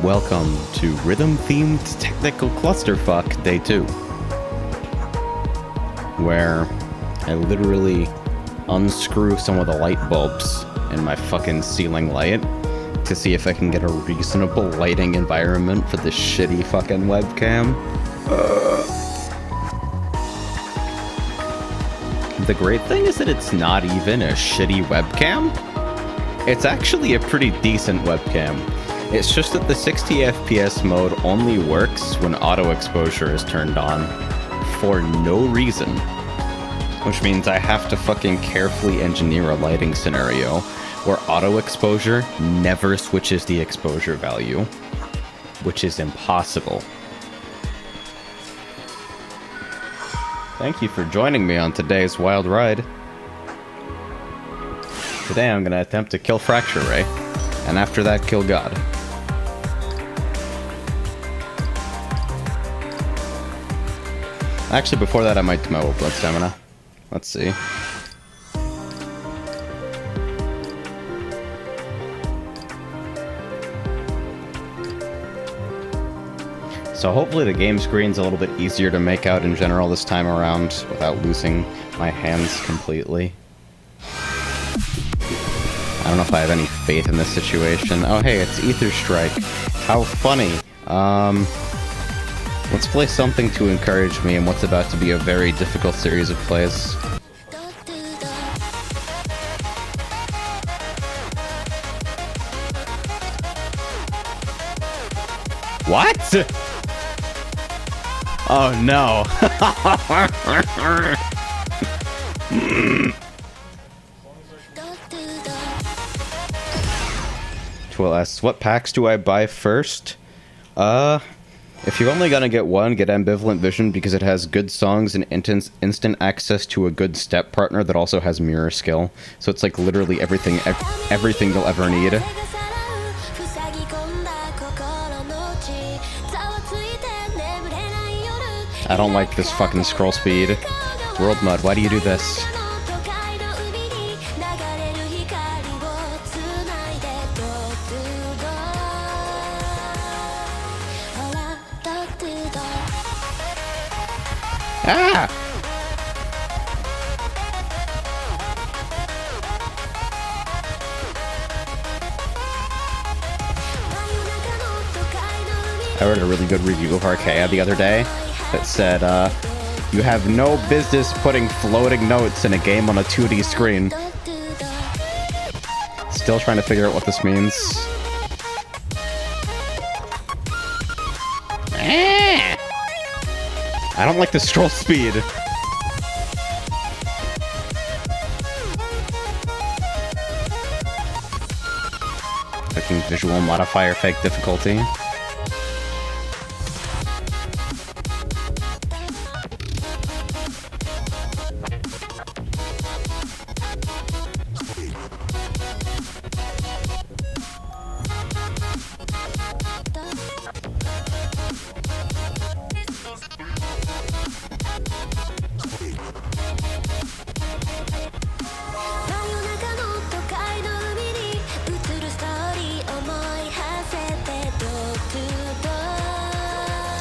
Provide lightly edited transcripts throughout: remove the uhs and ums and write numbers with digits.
Welcome to Rhythm-Themed Technical Clusterfuck Day 2. Where I literally unscrew some of the light bulbs in my fucking ceiling light to see if I can get a reasonable lighting environment for this shitty fucking webcam. The great thing is that it's not even a shitty webcam. It's actually a pretty decent webcam. It's just that the 60 FPS mode only works when auto exposure is turned on for no reason. Which means I have to fucking carefully engineer a lighting scenario where auto exposure never switches the exposure value, which is impossible. Thank you for joining me on today's wild ride. Today I'm gonna attempt to kill Fracture Ray, and after that kill God. Actually, before that I might do my old blood stamina. Let's see. So hopefully the game screen's a little bit easier to make out in general this time around without losing my hands completely. I don't know if I have any faith in this situation. Oh hey, it's Ether Strike. How funny. Let's play something to encourage me in what's about to be a very difficult series of plays. What? Oh no. 12S. What packs do I buy first? If you're only gonna get one, get Ambivalent Vision because it has good songs and instant access to a good step partner that also has mirror skill. So it's like literally everything you'll ever need. I don't like this fucking scroll speed. World Mud, why do you do this? Ah! I read a really good review of Archaea the other day that said, you have no business putting floating notes in a game on a 2D screen. Still trying to figure out what this means. I don't like the scroll speed. Clicking visual modifier fake difficulty.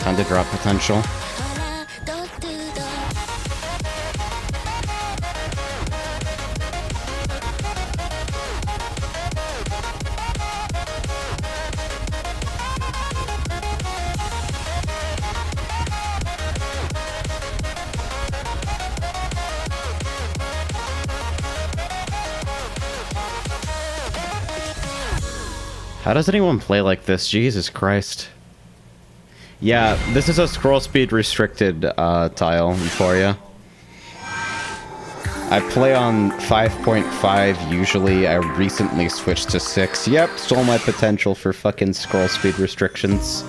Time to drop potential. How does anyone play like this? Jesus Christ. Yeah, this is a scroll speed restricted tile for you. I play on 5.5 usually. I recently switched to 6. Yep, stole my potential for fucking scroll speed restrictions.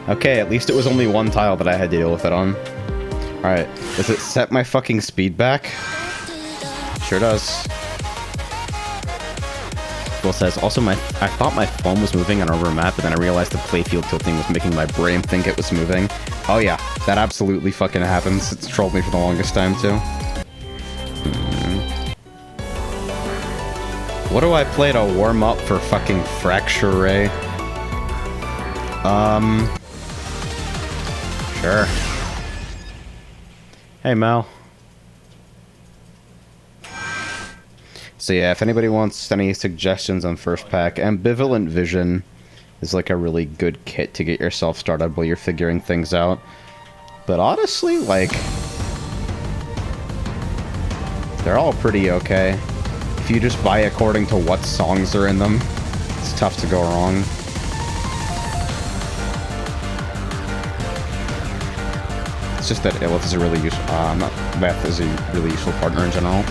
Okay, at least it was only one tile that I had to deal with it on. Alright, does it set my fucking speed back? Sure does. Will says, also I thought my phone was moving on our map, but then I realized the playfield tilting was making my brain think it was moving. Oh yeah, that absolutely fucking happens. It's trolled me for the longest time too. What do I play to warm up for fucking Fracture Ray? Sure. Hey, Mel. So yeah, if anybody wants any suggestions on first pack, Ambivalent Vision is like a really good kit to get yourself started while you're figuring things out. But honestly, like, they're all pretty okay. If you just buy according to what songs are in them, it's tough to go wrong. It's just that Illith is a really useful, Beth is a really useful partner in general.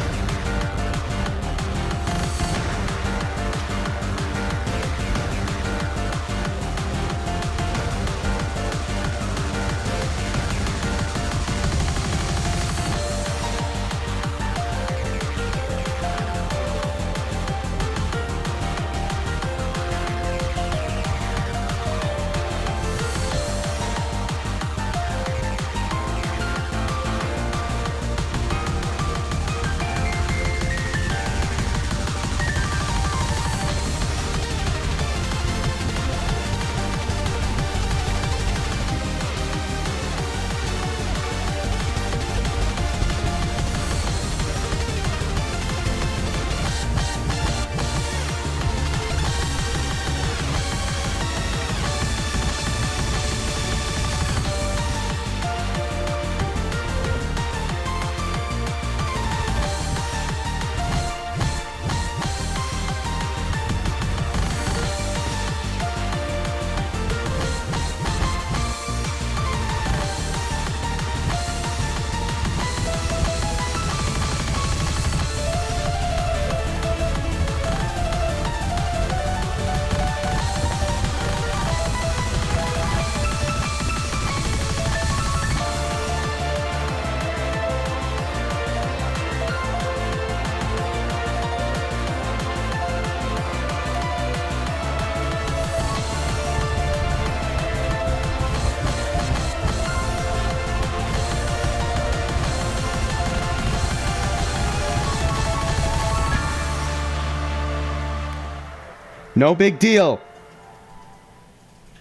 No big deal.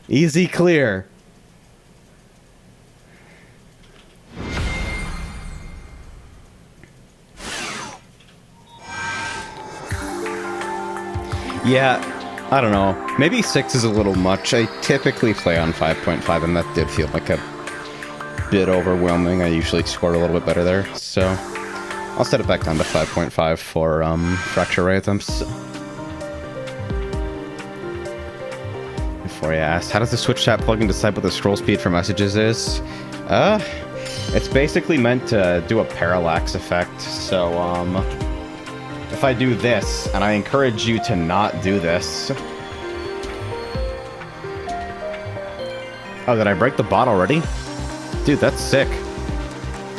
Easy clear. Yeah, I don't know. Maybe 6 is a little much. I typically play on 5.5, and that did feel like a bit overwhelming. I usually score a little bit better there, so I'll set it back down to 5.5 for Fracture Ray attempts. Before you asked, how does the Switch chat plugin decide what the scroll speed for messages is? It's basically meant to do a parallax effect, so, if I do this, and I encourage you to not do this... Oh, did I break the bot already? Dude, that's sick.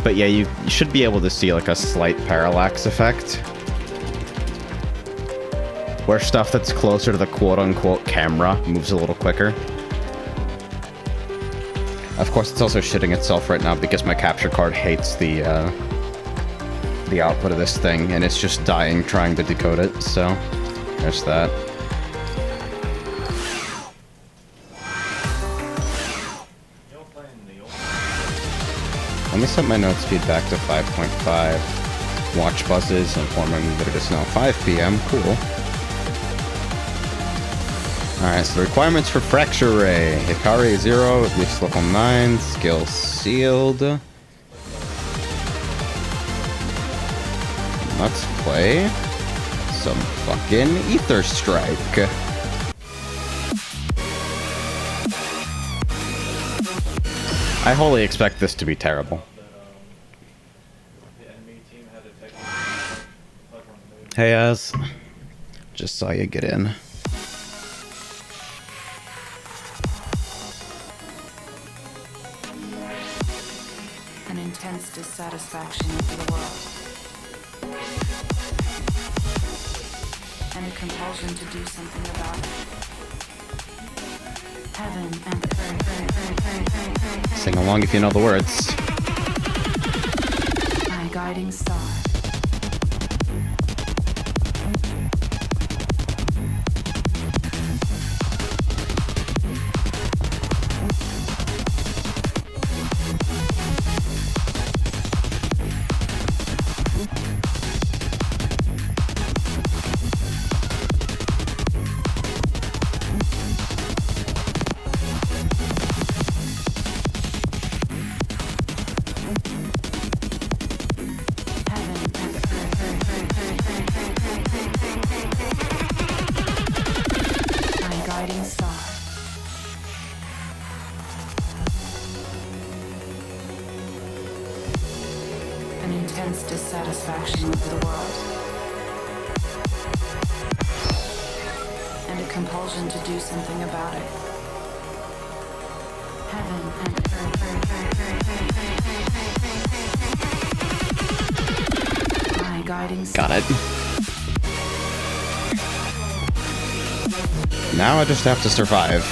But yeah, you should be able to see, like, a slight parallax effect, where stuff that's closer to the quote-unquote camera moves a little quicker. Of course, it's also shitting itself right now because my capture card hates the output of this thing, and it's just dying trying to decode it, so there's that. Let me set my note speed back to 5.5. Watch buzzes informing me that it is now 5 p.m. Cool. Alright, so the requirements for Fracture Ray. Hikari 0, at least level 9, skill sealed. Let's play some fucking Ether Strike. I wholly expect this to be terrible. Hey, Az. Just saw you get in. An intense dissatisfaction with the world. And a compulsion to do something about it. Heaven and earth. Sing along if you know the words. My guiding star. intense dissatisfaction with the world. And a compulsion to do something about it. Heaven and earth. My guiding star. Got it. Now I just have to survive.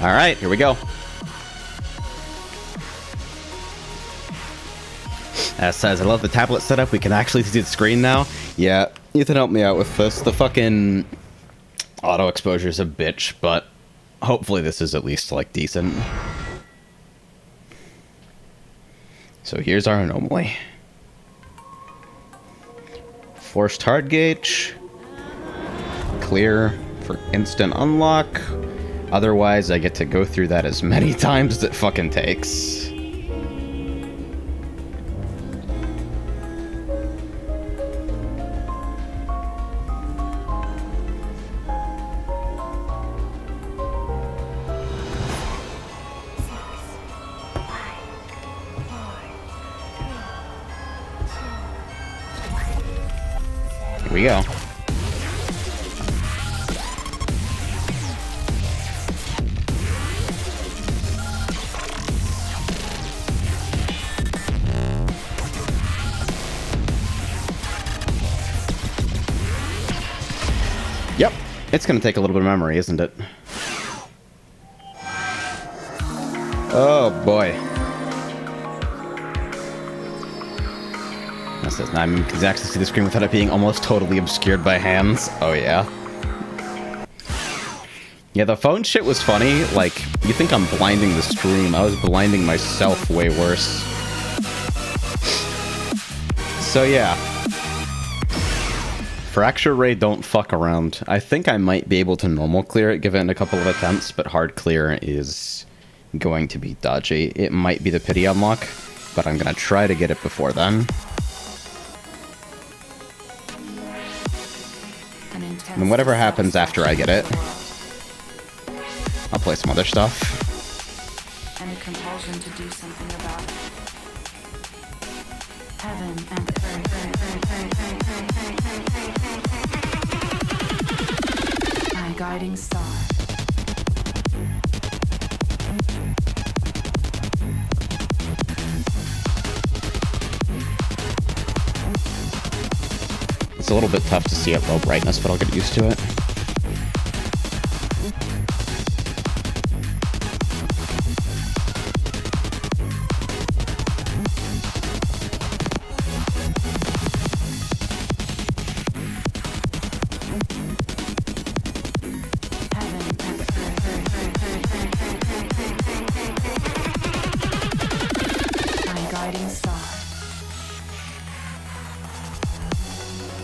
All right, here we go. As says, I love the tablet setup. We can actually see the screen now. Yeah, Ethan helped me out with this. The fucking auto exposure is a bitch, but hopefully this is at least like decent. So here's our anomaly. Forced hard gauge. Clear for instant unlock. Otherwise, I get to go through that as many times as it fucking takes. Here we go. Yep, it's gonna take a little bit of memory, isn't it? Oh boy. That says now I can actually see the screen without it being almost totally obscured by hands. Oh yeah. Yeah, the phone shit was funny. Like, you think I'm blinding the stream. I was blinding myself way worse. So yeah. Fracture Ray, don't fuck around. I think I might be able to normal clear it, give it a couple of attempts, but hard clear is going to be dodgy. It might be the pity unlock, but I'm gonna try to get it before then. And whatever happens after I get it, I'll play some other stuff. And a compulsion to do something about it. Heaven and earth. My guiding star. It's a little bit tough to see at low brightness, but I'll get used to it.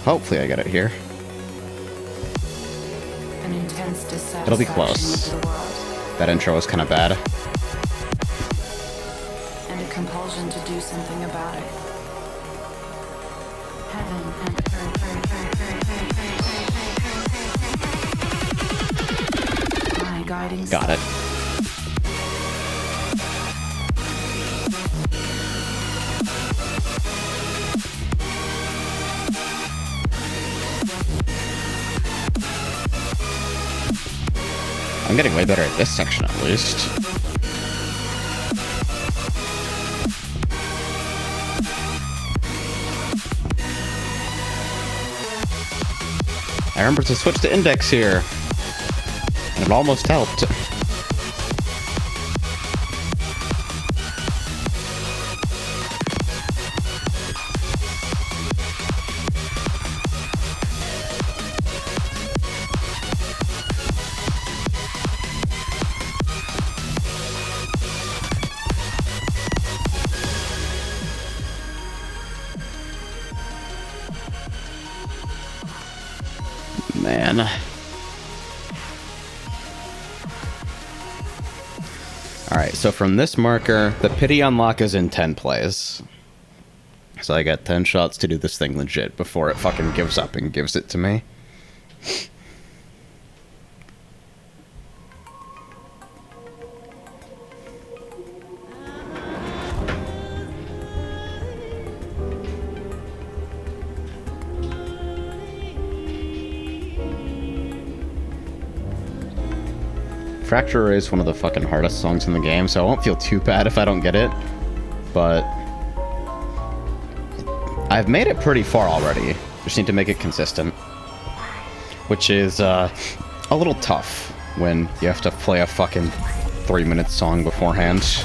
Hopefully I get it here. It'll be close. That intro was kind of bad. And a compulsion to do something about it. Heaven and earth. My guiding star. Got it. I'm getting way better at this section, at least. I remember to switch to index here. And it almost helped. man. Alright, so from this marker, the pity unlock is in 10 plays. So I got 10 shots to do this thing legit before it fucking gives up and gives it to me. Fracture is one of the fucking hardest songs in the game, so I won't feel too bad if I don't get it. But I've made it pretty far already. Just need to make it consistent. Which is a little tough when you have to play a fucking 3-minute song beforehand.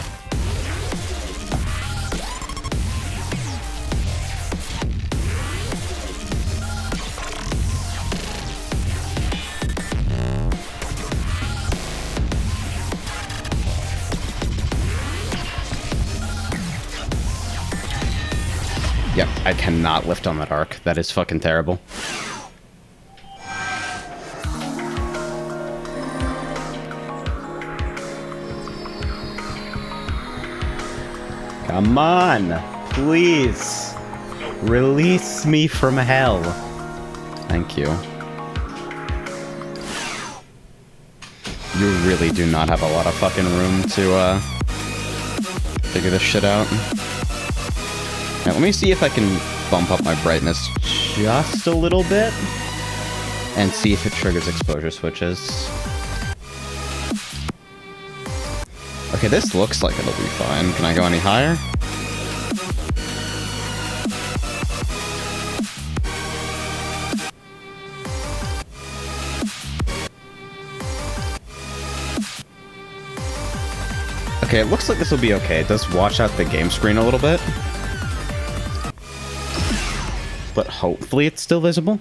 Yep, I cannot lift on that arc. That is fucking terrible. Come on! Please! Release me from hell! Thank you. You really do not have a lot of fucking room to, figure this shit out. Now, let me see if I can bump up my brightness just a little bit and see if it triggers exposure switches. Okay, this looks like it'll be fine. Can I go any higher? Okay, it looks like this will be okay. It does wash out the game screen a little bit. But hopefully it's still visible.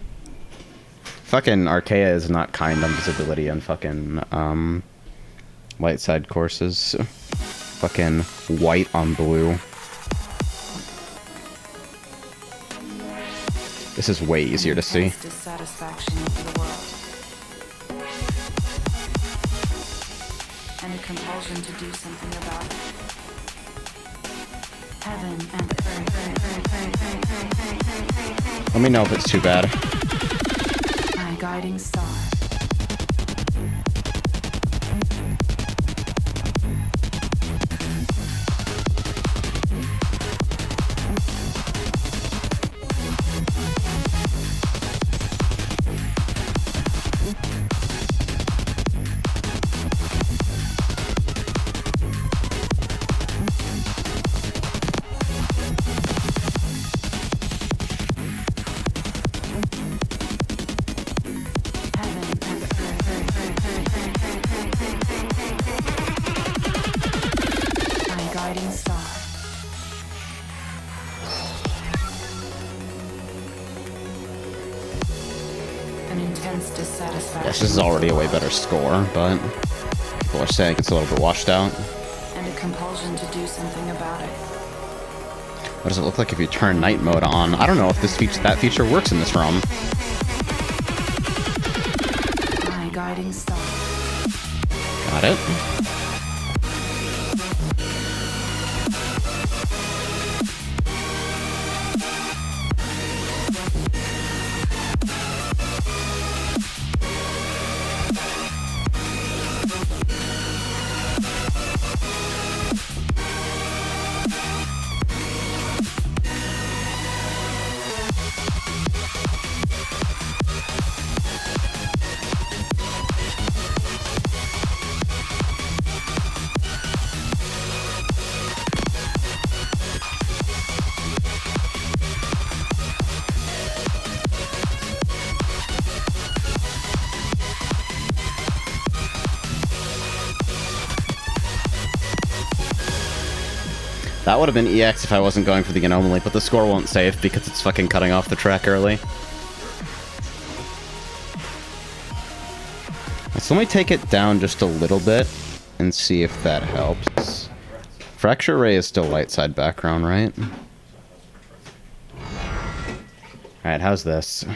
Fucking Archaea is not kind on visibility on fucking, light side courses. Fucking white on blue. This is way easier to see. Dissatisfaction of the world. And a compulsion to do something about it. Heaven and Let me know if it's too bad. my guiding star. Yes, this is already a way better score, but people are saying it's a little bit washed out. And a compulsion to do something about it. What does it look like if you turn night mode on? I don't know if that feature works in this ROM. My guiding star. Got it. That would have been EX if I wasn't going for the anomaly, but the score won't save because it's fucking cutting off the track early. So let me take it down just a little bit and see if that helps. Fracture Ray is still light side background, right? Alright, how's this?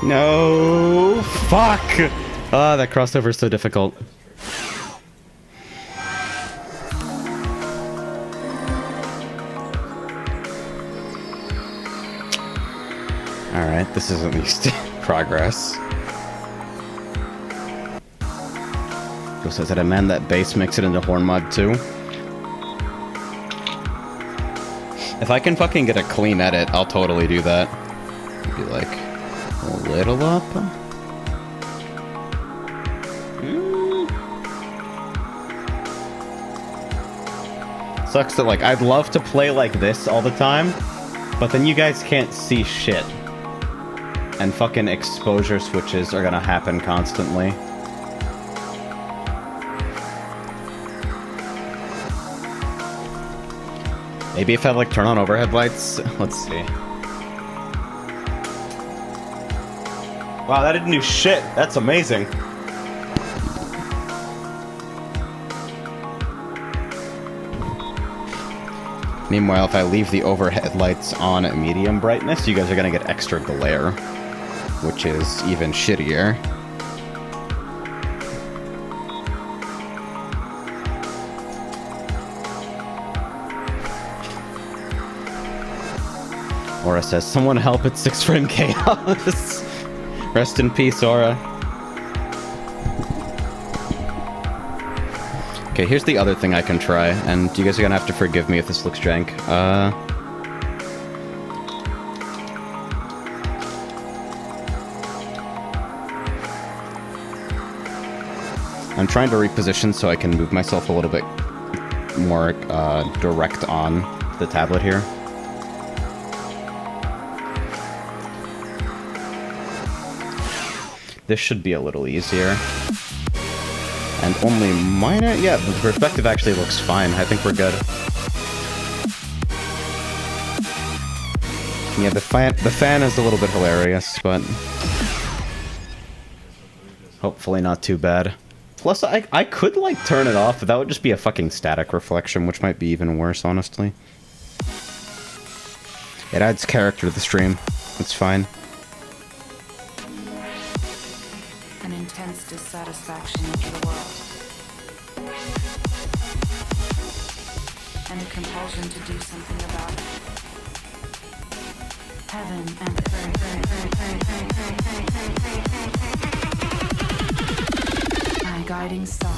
No! Fuck! Ah, that crossover is so difficult. Alright, this is at least progress. So says that I amend that bass, mix it into horn mod too. If I can fucking get a clean edit, I'll totally do that. Be like, a little up. Sucks that, like, I'd love to play like this all the time, but then you guys can't see shit. And fucking exposure switches are gonna happen constantly. Maybe if I, like, turn on overhead lights? Let's see. Wow, that didn't do shit. That's amazing. Meanwhile, if I leave the overhead lights on at medium brightness, you guys are gonna get extra glare, which is even shittier. Aura says, someone help, it's 6 frame chaos. Rest in peace, Aura. Okay, here's the other thing I can try, and you guys are gonna have to forgive me if this looks jank. I'm trying to reposition so I can move myself a little bit more direct on the tablet here. This should be a little easier. And only minor... Yeah, the perspective actually looks fine. I think we're good. Yeah, the fan is a little bit hilarious, but... hopefully not too bad. Plus, I could, like, turn it off, but that would just be a fucking static reflection, which might be even worse, honestly. It adds character to the stream. It's fine. An intense dissatisfaction with the world. And a compulsion to do something about it. Heaven and earth. My guiding star.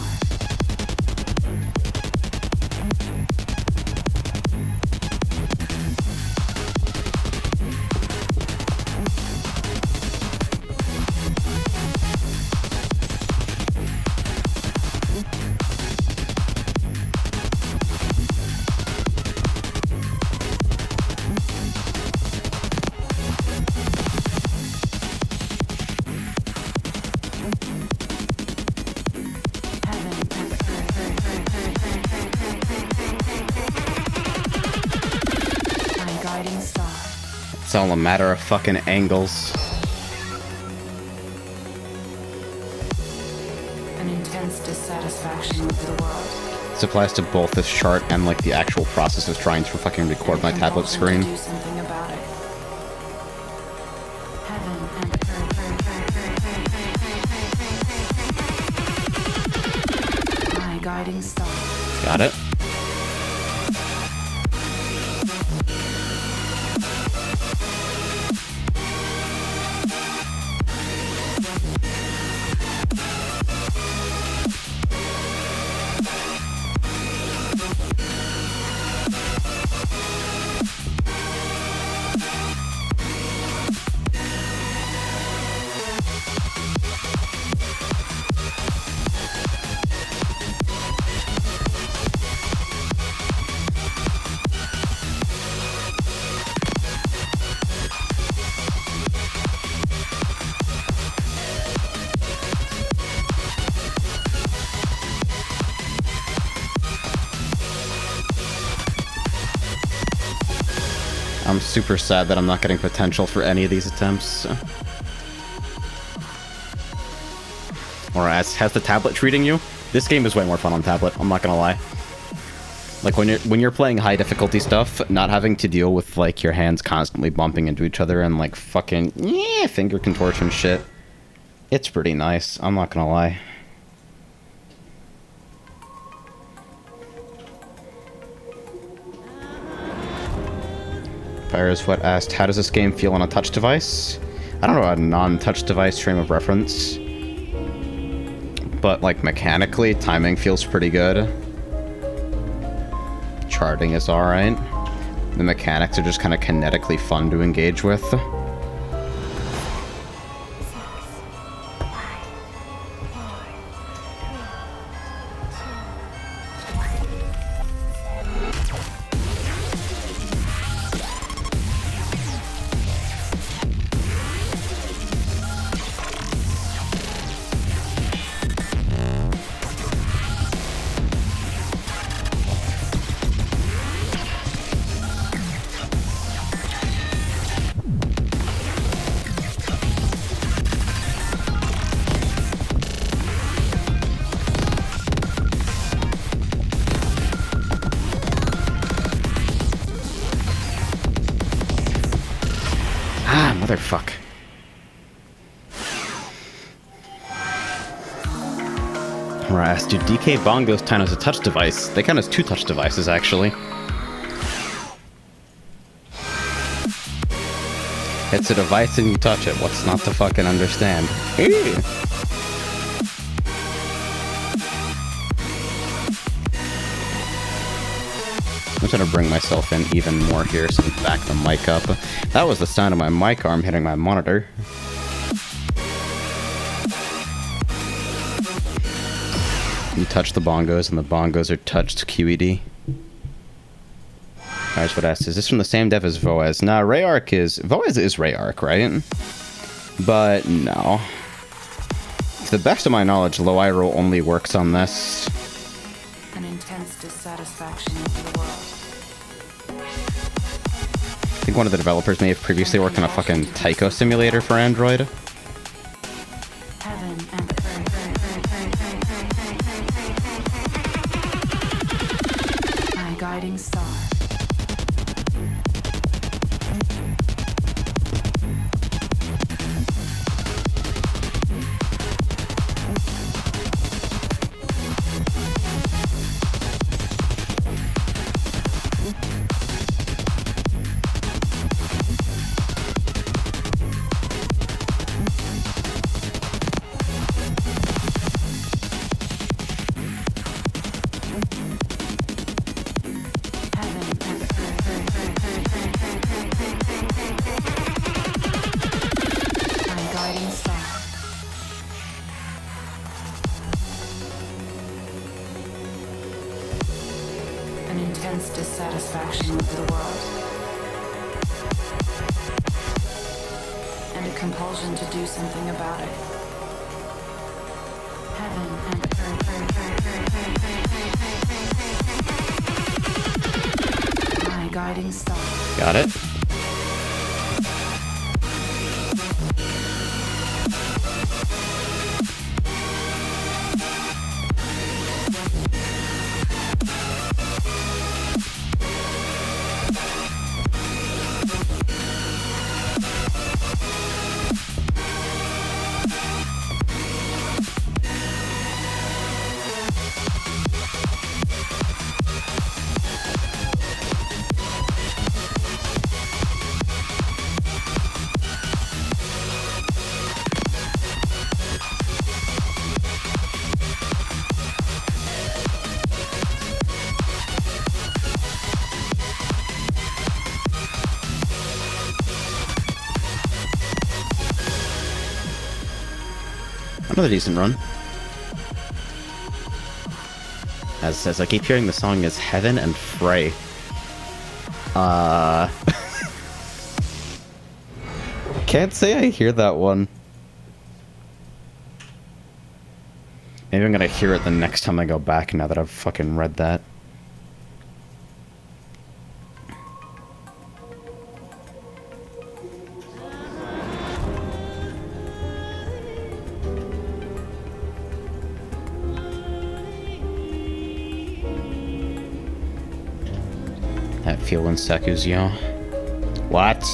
It's all a matter of fucking angles. An intense dissatisfaction with the world. This applies to both this chart and, like, the actual process of trying to fucking record my tablet screen. Do something about it. Heaven and earth. My guiding star. Got it. I'm super sad that I'm not getting potential for any of these attempts. Or as has the tablet treating you? This game is way more fun on tablet, I'm not gonna lie. Like when you're playing high difficulty stuff, not having to deal with like your hands constantly bumping into each other and like fucking finger contortion shit. It's pretty nice, I'm not gonna lie. Firesweat asked, how does this game feel on a touch device? I don't know a non-touch device frame of reference. But like mechanically, timing feels pretty good. Charting is alright. The mechanics are just kind of kinetically fun to engage with. Motherfuck. Right, do DK bongos count as a touch device? They count as 2 touch devices, actually. It's a device and you touch it. What's not to fucking understand? Ew. I'm trying to bring myself in even more here, so back the mic up. That was the sound of my mic arm hitting my monitor. You touch the bongos, and the bongos are touched QED. Guys, what else? Is this from the same dev as Voez? Nah, Rayark is... Voez is Rayark, right? But no. To the best of my knowledge, Loiro only works on this. An intense dissatisfaction with the world. I think one of the developers may have previously worked on a fucking Taiko simulator for Android. Heaven and earth. My guiding star. An intense dissatisfaction with the world. And a compulsion to do something about it. Heaven and earth. My guiding star. Got it. Another decent run. As I keep hearing the song is Heaven and Frey. Can't say I hear that one. Maybe I'm gonna hear it the next time I go back now that I've fucking read that. Feel when Seku's yo. What?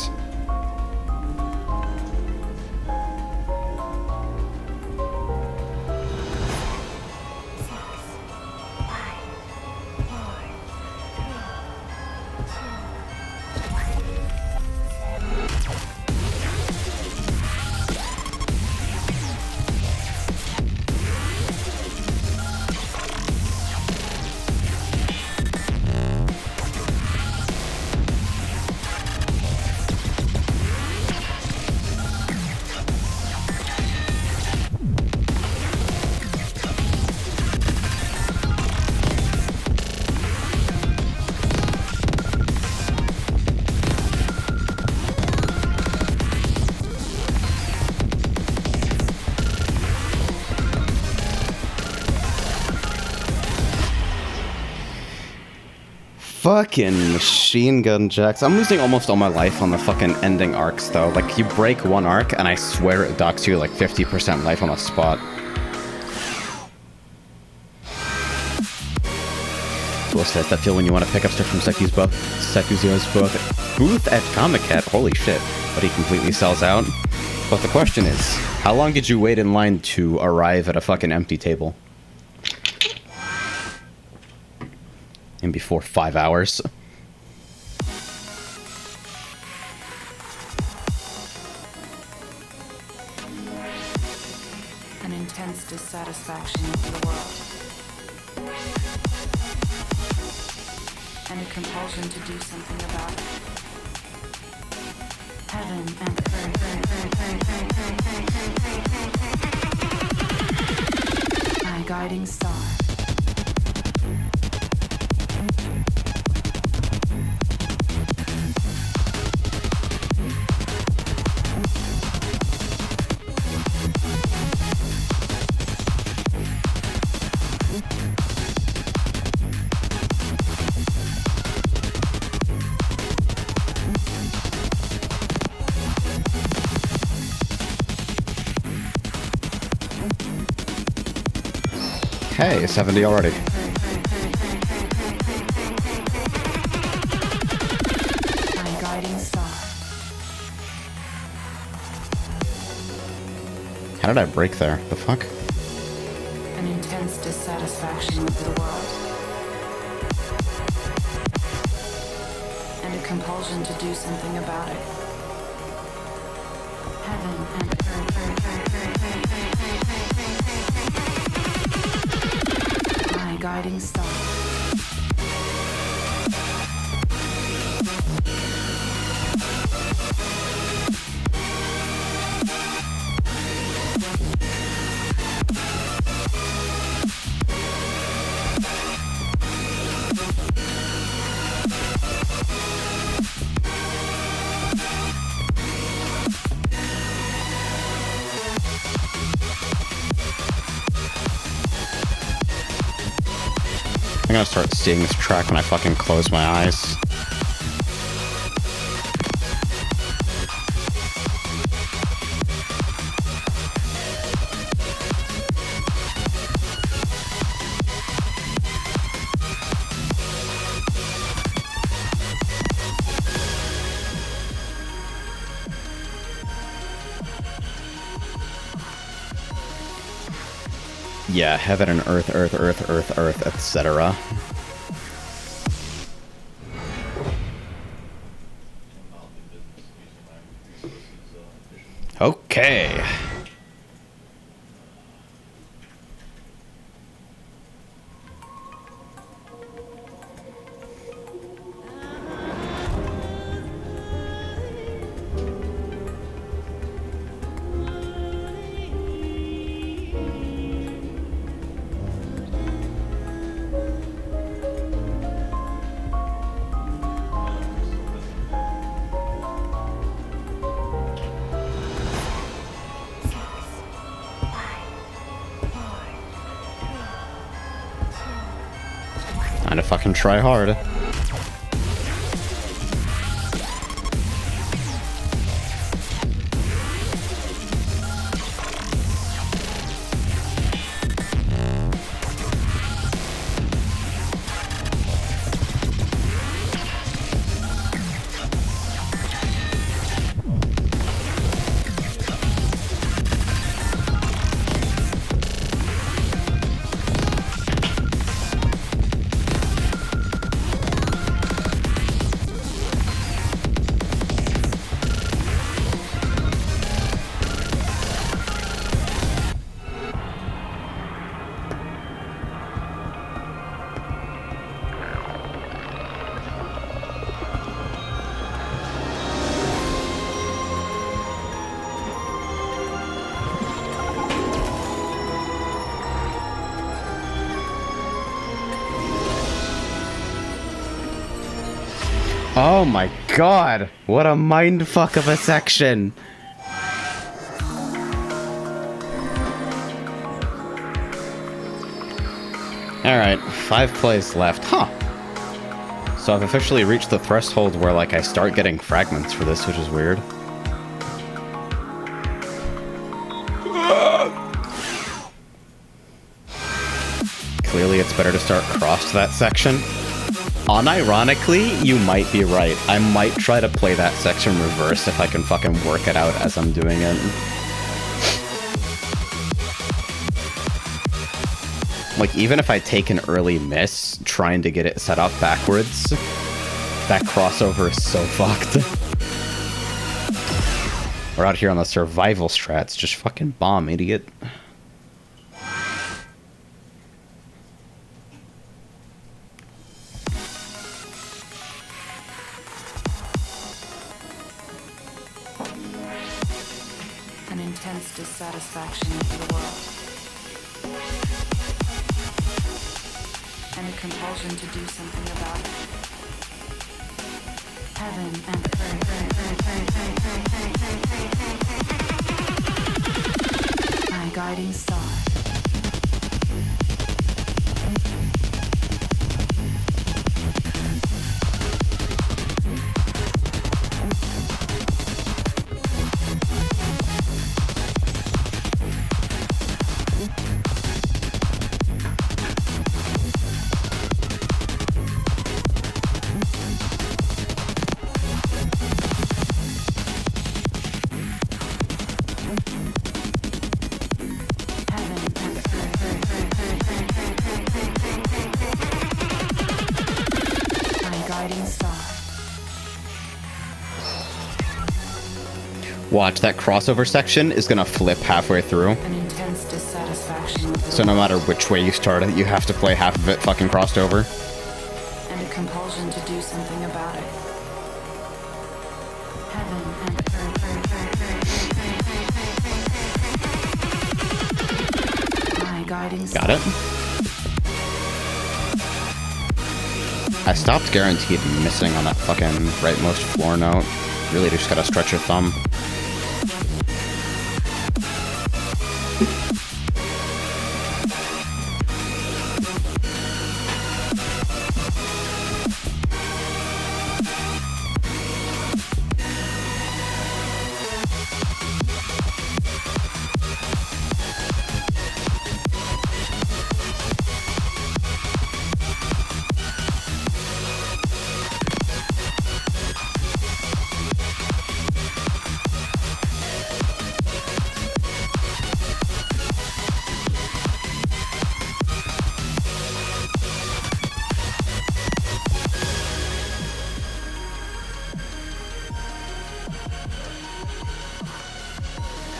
Fucking machine gun jacks. I'm losing almost all my life on the fucking ending arcs, though. Like, you break one arc, and I swear it docks you like 50% life on the spot. What's that feel when you want to pick up stuff from Seku's booth at Comic Cat? Holy shit. But he completely sells out. But the question is, how long did you wait in line to arrive at a fucking empty table? And before 5 hours. An intense dissatisfaction with the world. And a compulsion to do something about it. Heaven and earth. My guiding star. Hey, 70 already. My guiding star. How did I break there? The fuck? An intense dissatisfaction with the world. And a compulsion to do something about it. Heaven and earth. My guiding star. I'm gonna start seeing this track when I fucking close my eyes. Yeah, heaven and earth, etc. Okay. Time to fucking try hard. Oh my god! What a mindfuck of a section! Alright, 5 plays left. Huh. So I've officially reached the threshold where, like, I start getting fragments for this, which is weird. Clearly it's better to start crossed that section. Unironically, you might be right. I might try to play that section reverse if I can fucking work it out as I'm doing it. Like, even if I take an early miss trying to get it set up backwards, that crossover is so fucked. We're out here on the survival strats. Just fucking bomb, idiot. An intense dissatisfaction with the world. And a compulsion to do something about it. Heaven and earth. My guiding star. Watch, that crossover section is gonna flip halfway through. An intense dissatisfaction with the So no matter which way you start it, you have to play half of it fucking crossed over. and a compulsion to do something about it. Heaven and earth. My guiding star. Got it? I stopped guaranteed missing on that fucking rightmost floor note. Really just gotta stretch your thumb.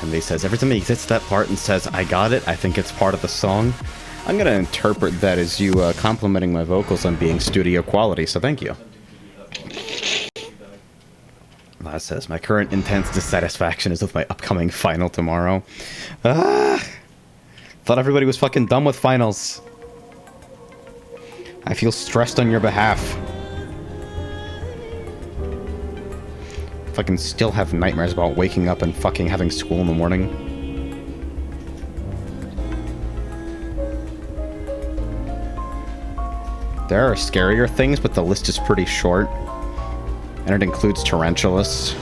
And he says, every time he hits that part and says, I got it, I think it's part of the song. I'm gonna interpret that as you complimenting my vocals on being studio quality, so thank you. That says, my current intense dissatisfaction is with my upcoming final tomorrow. Thought everybody was fucking done with finals. I feel stressed on your behalf. Fucking still have nightmares about waking up and fucking having school in the morning. There are scarier things, but the list is pretty short. And it includes tarantulas.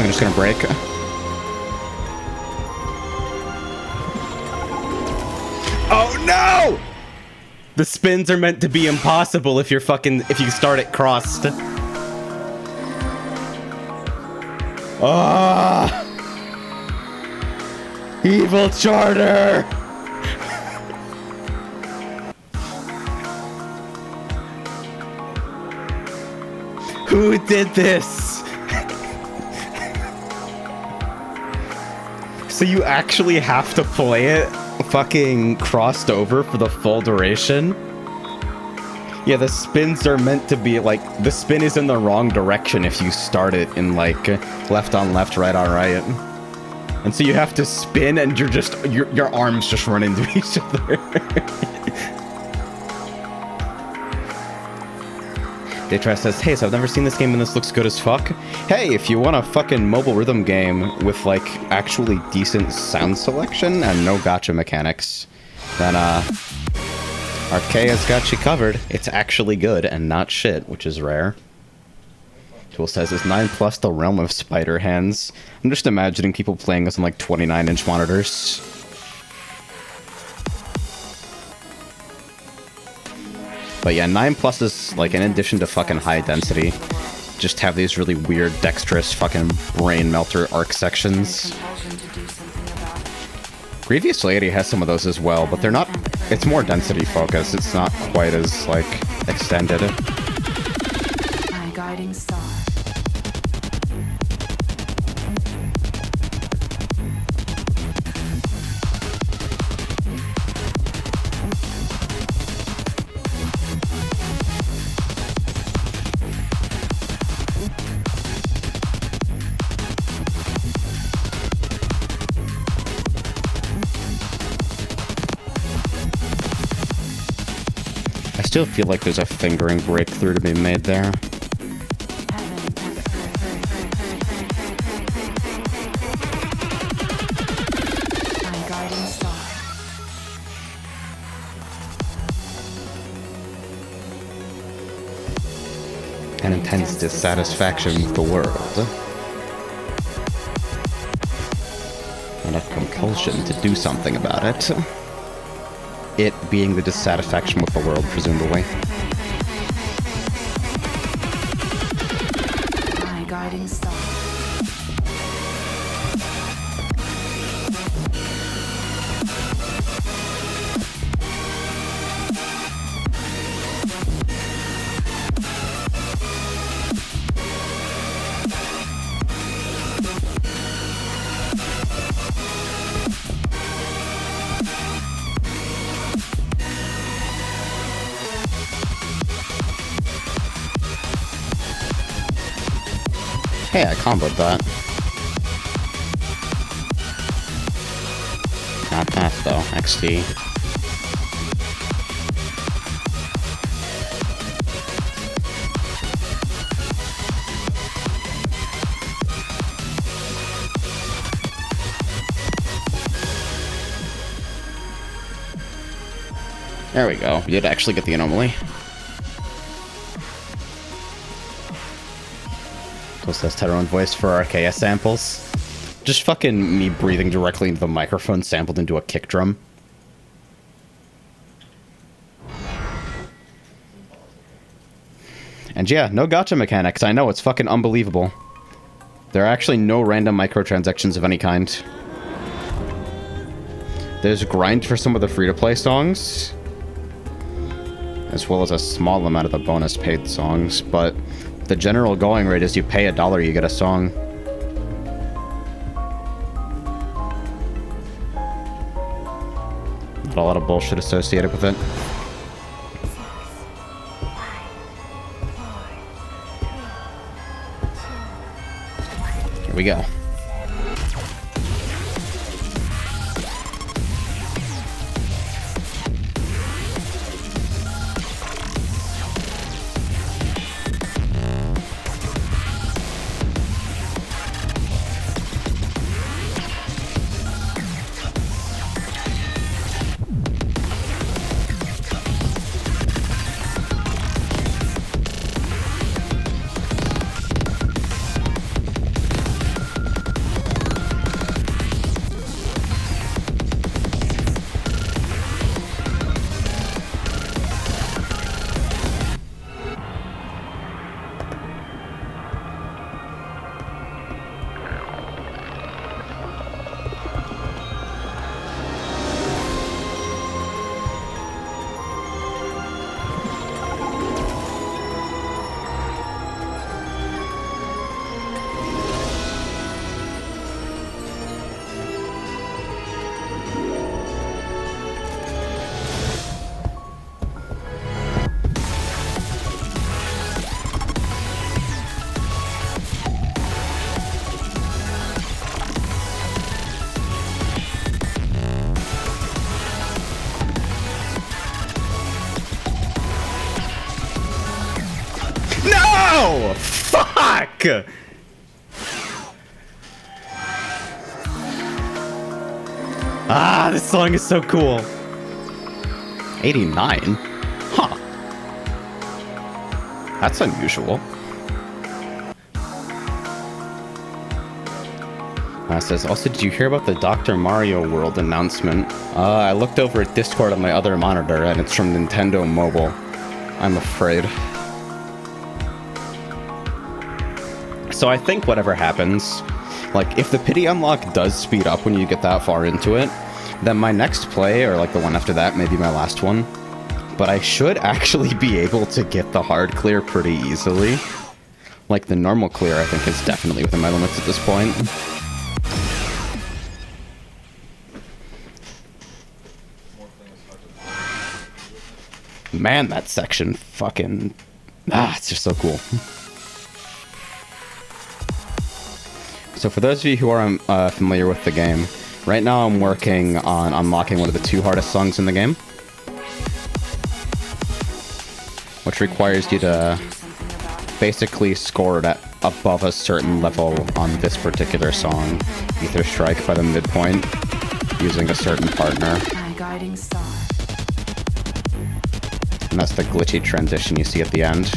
I'm just gonna break. Oh no! The spins are meant to be impossible if you start it crossed. Ah! Evil charter! Who did this? So you actually have to play it fucking crossed over for the full duration? Yeah, the spins are meant to be like, the spin is in the wrong direction if you start it in like left on left, right on right. And so you have to spin and you're just, your arms just run into each other. Daytrash says, hey, so I've never seen this game and this looks good as fuck. Hey, if you want a fucking mobile rhythm game with like actually decent sound selection and no gacha mechanics, then Archaea's got you covered. It's actually good and not shit, which is rare. Tool says, is 9 Plus the realm of spider hands? I'm just imagining people playing this on like 29-inch monitors. But yeah, 9 Plus is like, in addition to fucking high density, just have these really weird, dexterous fucking brain melter arc sections. Grievous Lady has some of those as well, but they're not, it's more density focused. It's not quite as like extended. My guiding star. I still feel like there's a fingering breakthrough to be made there. My guiding star. An intense dissatisfaction with the world. And a compulsion to do something about it. It being the dissatisfaction with the world, presumably. My guiding star. Hey, I comboed that. Not that though, XD. There we go. We did actually get the anomaly. Says Tyrone voice for RKS samples. Just fucking me breathing directly into the microphone sampled into a kick drum. And yeah, no gacha mechanics. I know, it's fucking unbelievable. There are actually no random microtransactions of any kind. There's grind for some of the free-to-play songs, as well as a small amount of the bonus paid songs, but the general going rate is you pay $1, you get a song. Not a lot of bullshit associated with it. Here we go. Fuck! Ah, this song is so cool. 89? Huh. That's unusual. Says, also, did you hear about the Dr. Mario World announcement? I looked over at Discord on my other monitor, and it's from Nintendo Mobile. I'm afraid. So I think whatever happens, like, if the pity unlock does speed up when you get that far into it, then my next play, or like the one after that, may be my last one. But I should actually be able to get the hard clear pretty easily. Like, the normal clear, I think, is definitely within my limits at this point. Man, that section fucking... it's just so cool. So for those of you who are familiar with the game, right now I'm working on unlocking one of the 2 hardest songs in the game, which requires you to basically score it at above a certain level on this particular song, Ether Strike by the midpoint, using a certain partner. My guiding star. And that's the glitchy transition you see at the end.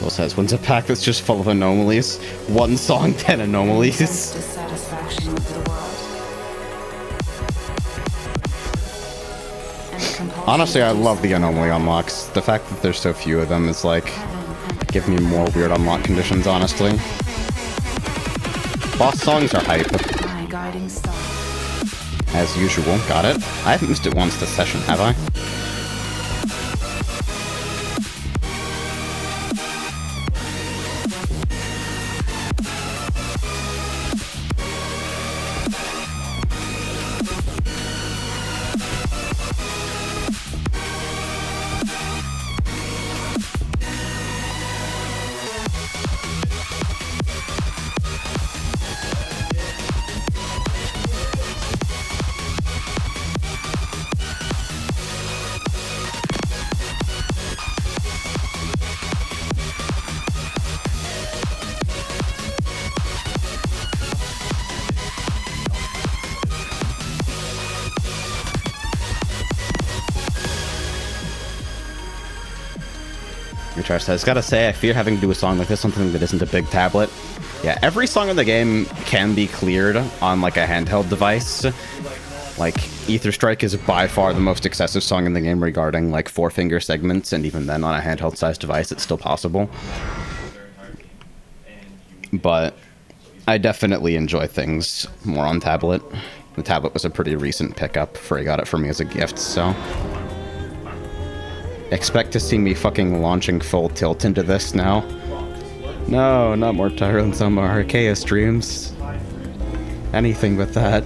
Says, when's a pack that's just full of anomalies? 1 song, 10 anomalies. Dissatisfaction with the world. Honestly, I love the anomaly unlocks. The fact that there's so few of them is like, give me more weird unlock conditions, honestly. Boss songs are hype. My guiding star. As usual, got it. I haven't missed it once this session, have I? Recharge says, gotta say, I fear having to do a song like this, something that isn't a big tablet. Yeah, every song in the game can be cleared on like a handheld device. Like, Ether Strike is by far the most excessive song in the game regarding like 4-finger segments, and even then on a handheld sized device it's still possible. But I definitely enjoy things more on tablet. The tablet was a pretty recent pickup. Frey got it for me as a gift, so... Expect to see me fucking launching full tilt into this now. No, not more Tyrants on my Archaea streams. Anything but that.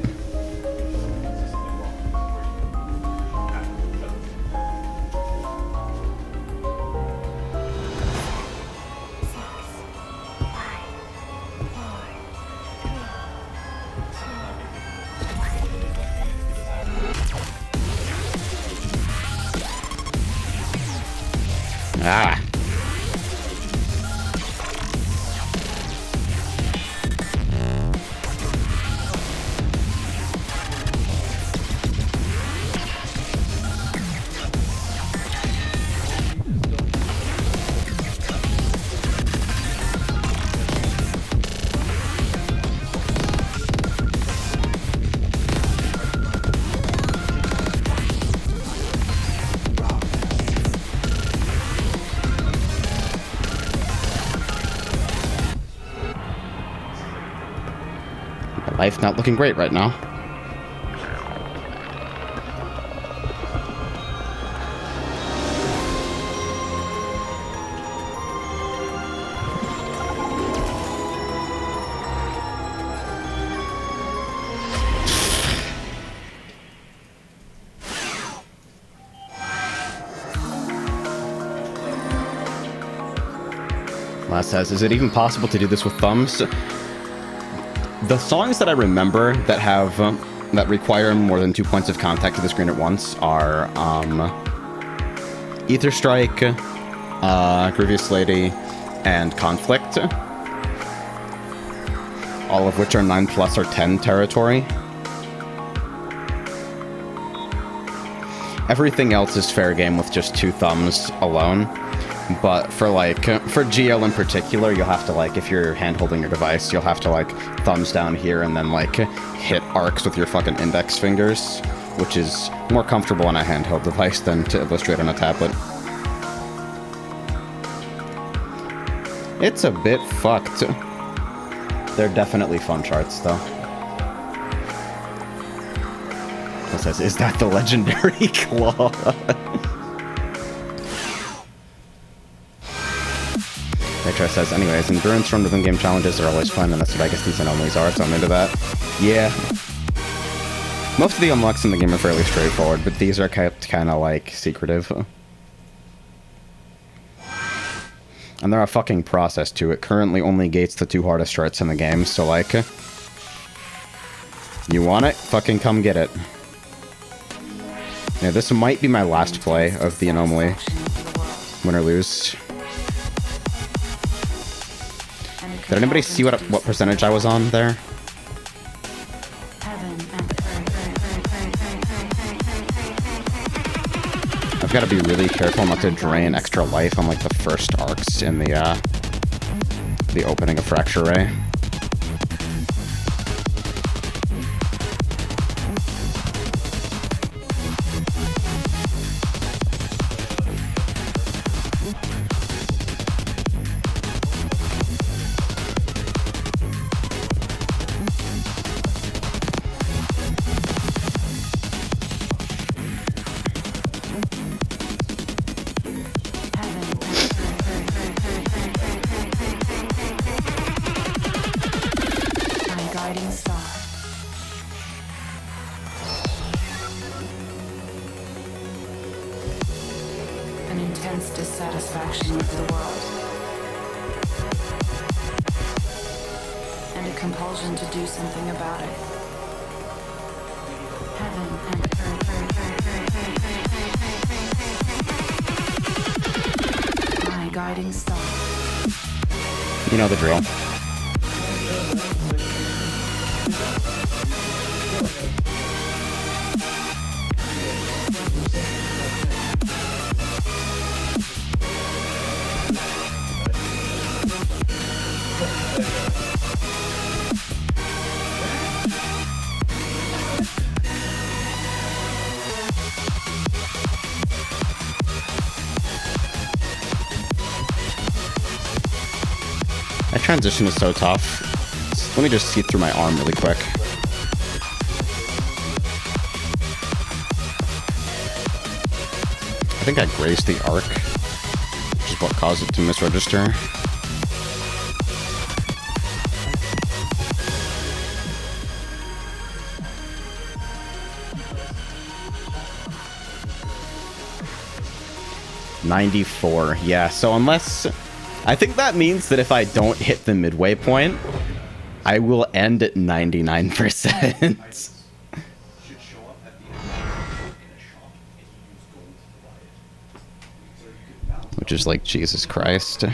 Ah. Life not looking great right now. Last says, is it even possible to do this with thumbs? The songs that I remember that have that require more than 2 points of contact to the screen at once are Ether Strike, Grievous Lady, and Conflict. All of which are 9+ or 10 territory. Everything else is fair game with just 2 thumbs alone. But for GL in particular, you'll have to if you're hand holding your device, you'll have to thumbs down here and then hit arcs with your fucking index fingers, which is more comfortable on a handheld device than to illustrate on a tablet. It's a bit fucked. They're definitely fun charts, though. What says, is that the legendary claw? Retro says, anyways, endurance run within game challenges are always fun, and that's what I guess these anomalies are, so I'm into that. Yeah. Most of the unlocks in the game are fairly straightforward, but these are kept kind of, secretive. And they're a fucking process, too. It currently only gates the 2 hardest charts in the game, so, you want it? Fucking come get it. Yeah, this might be my last play of the anomaly. Win or lose. Did anybody see what percentage I was on there? I've got to be really careful not to drain extra life on the first arcs in the opening of Fracture Ray. An intense dissatisfaction with the world. And a compulsion to do something about it. Heaven and earth. My guiding star. You know the drill. That transition is so tough. Let me just see through my arm really quick. I think I grazed the arc, which is what caused it to misregister. $94. Yeah, so unless... I think that means that if I don't hit the midway point, I will end at 99%. Which is like, Jesus Christ.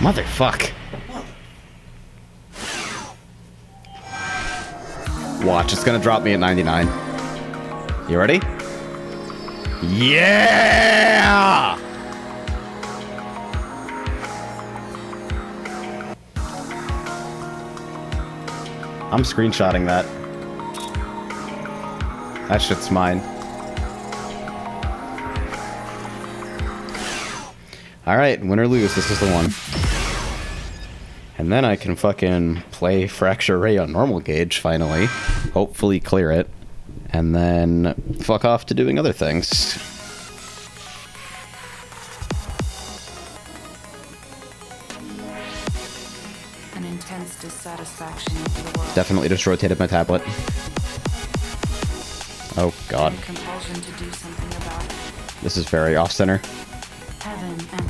Motherfuck. Watch, it's gonna drop me at 99. You ready? Yeah! I'm screenshotting that. That shit's mine. Alright, win or lose, this is the one. And then I can fucking play Fracture Ray on normal gauge, finally. Hopefully clear it. And then fuck off to doing other things. An intense dissatisfaction with the world. Definitely just rotated my tablet. Oh god. And a compulsion to do something about it. This is very off-center. Heaven and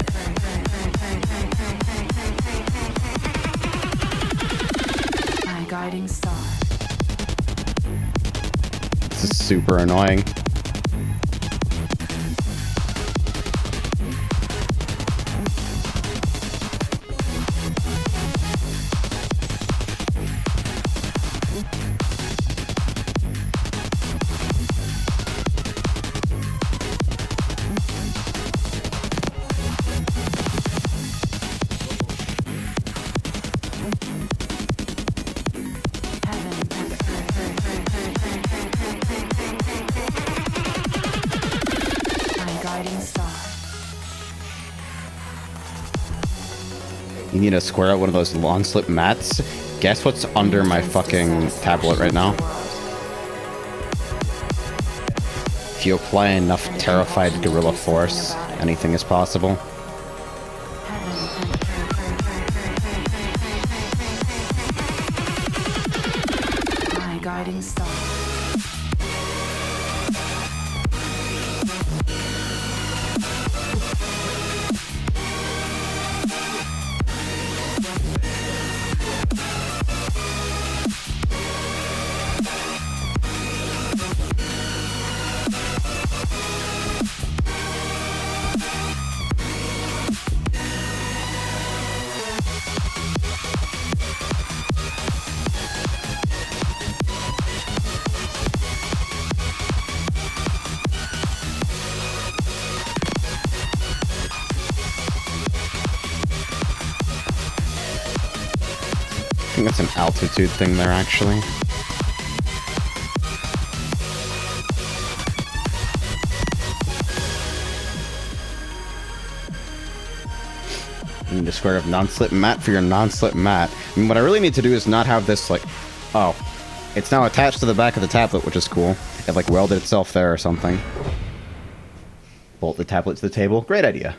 my guiding star. This is super annoying. You need to square out one of those lawn slip mats. Guess what's under my fucking tablet right now? If you apply enough terrified guerrilla force, anything is possible. My guiding star. I think that's an altitude thing there, actually. You need a square of non-slip mat for your non-slip mat. I mean, what I really need to do is not have this, like... Oh. It's now attached to the back of the tablet, which is cool. It, like, welded itself there or something. Bolt the tablet to the table. Great idea.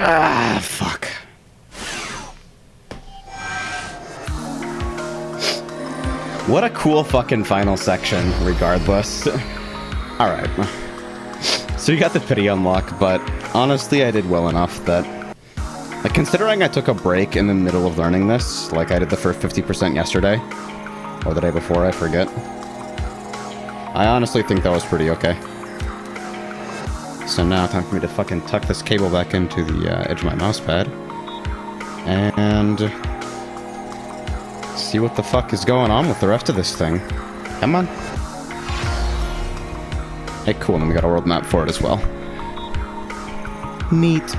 Ah, fuck. What a cool fucking final section, regardless. Alright. So you got the pity unlock, but honestly I did well enough that... Like, considering I took a break in the middle of learning this, like I did the first 50% yesterday, or the day before, I forget. I honestly think that was pretty okay. So now time for me to fucking tuck this cable back into the edge of my mouse pad. And... see what the fuck is going on with the rest of this thing. Come on. Hey, cool, and then we got a world map for it as well. Neat.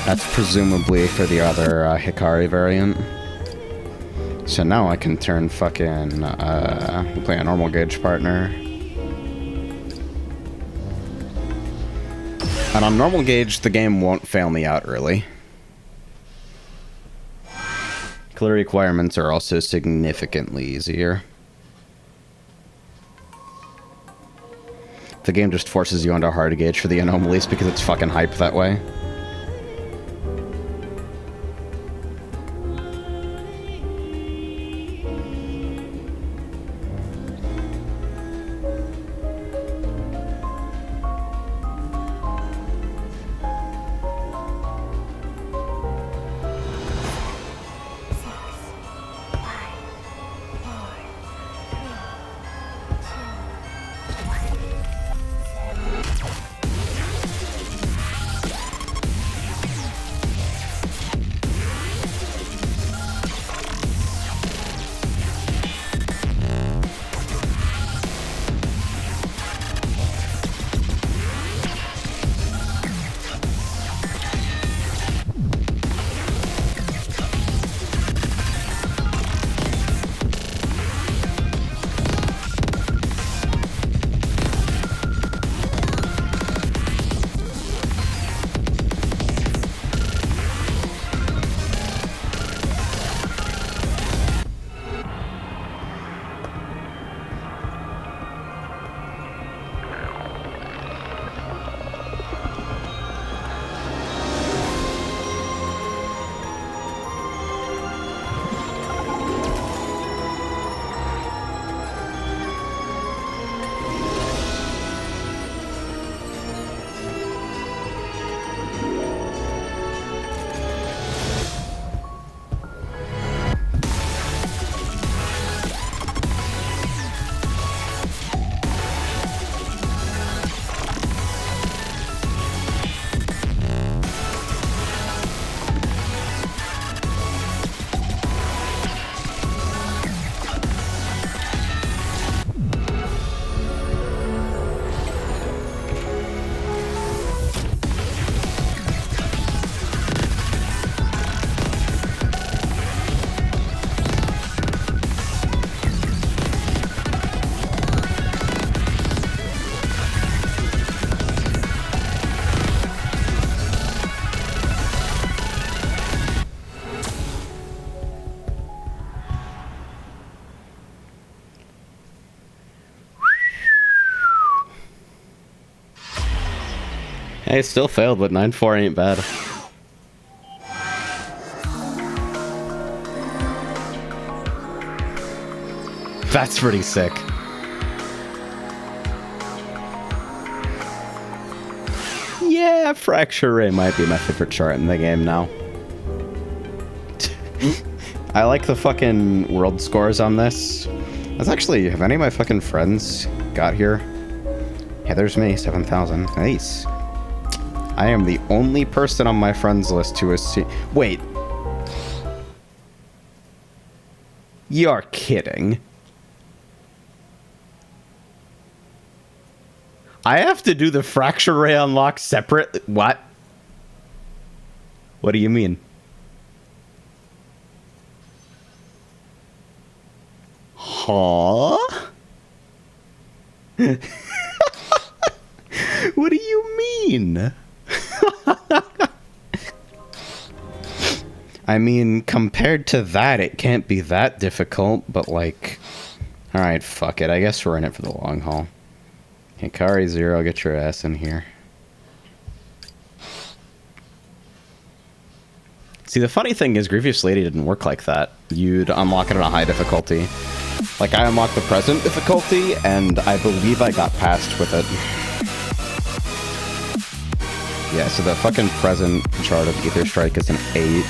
That's presumably for the other Hikari variant. So now I can turn fucking, play a normal gauge partner. And on normal gauge, the game won't fail me out early. Clear requirements are also significantly easier. The game just forces you onto hard gauge for the anomalies because it's fucking hype that way. Hey, still failed, but 9-4 ain't bad. That's pretty sick. Yeah, Fracture Ray might be my favorite chart in the game now. I like the fucking world scores on this. That's actually, have any of my fucking friends got here? Yeah, there's me, 7,000. Nice. I am the only person on my friends list who has seen... Wait. You're kidding. I have to do the Fracture Ray unlock separate? What? What do you mean? Huh? What do you mean? I mean, compared to that, it can't be that difficult, but like... Alright, fuck it. I guess we're in it for the long haul. Hikari Zero, get your ass in here. See, the funny thing is, Grievous Lady didn't work like that. You'd unlock it on a high difficulty. Like, I unlocked the present difficulty, and I believe I got past with it. Yeah, so the fucking present chart of Ether Strike is an 8.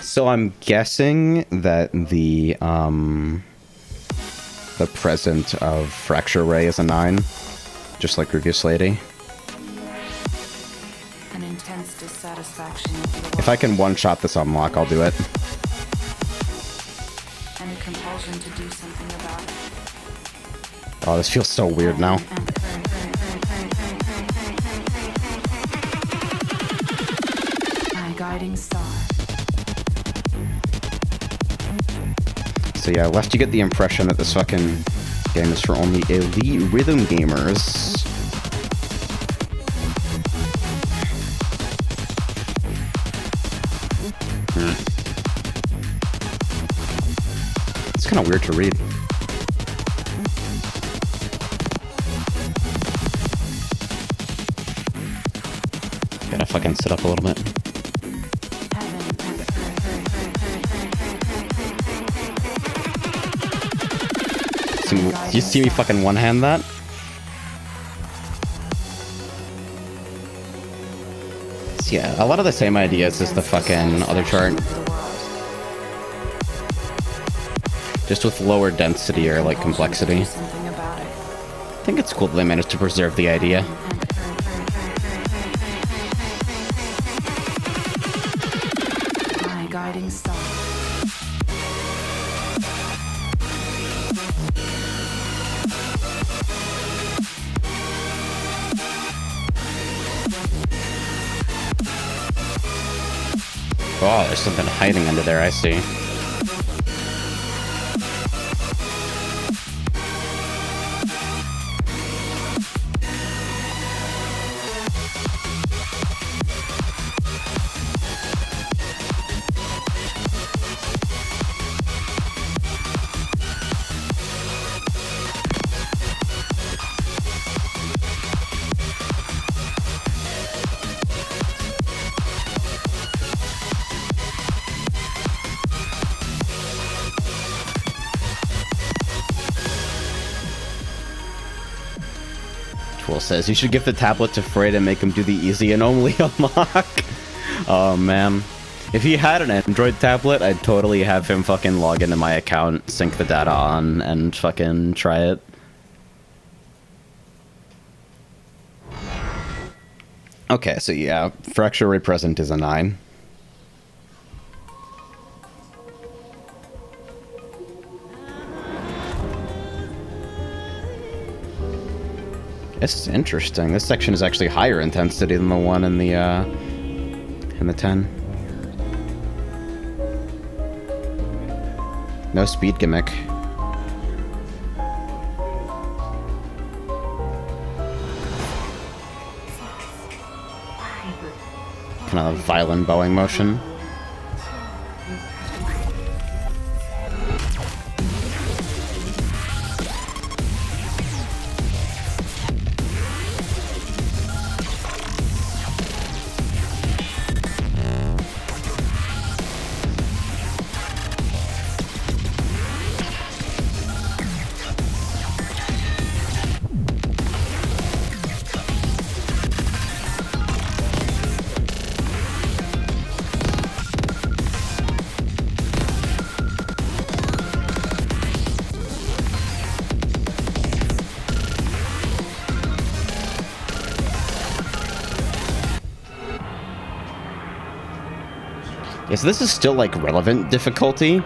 So I'm guessing that the present of Fracture Ray is a 9. Just like Grievous Lady. An intense dissatisfaction. If I can one-shot this unlock, I'll do it. And a compulsion to do something about it. Oh, this feels so weird now. My guiding star. So yeah, left you get the impression that this fucking game is for only elite rhythm gamers. It's kind of weird to read. Gotta fucking sit up a little bit. You see me fucking one-hand that? So yeah, a lot of the same ideas as the fucking other chart. Just with lower density or, like, complexity. I think it's cool that they managed to preserve the idea. My guiding star. Oh, there's something hiding under there, I see. Says you should give the tablet to Fred and make him do the easy and only unlock. Oh man, if he had an Android tablet, I'd totally have him fucking log into my account, sync the data on, and fucking try it. Okay, so yeah, Fracture Ray Present is a 9. This is interesting. This section is actually higher intensity than the one in the 10. No speed gimmick. Kind of violent bowing motion. Yeah, so this is still, like, relevant difficulty.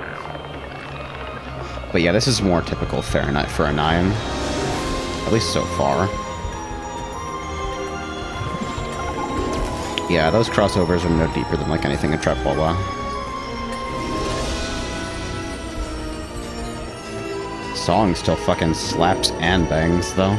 But yeah, this is more typical Fahrenheit for a 9. At least so far. Yeah, those crossovers are no deeper than, like, anything in Trapola. Song still fucking slaps and bangs, though.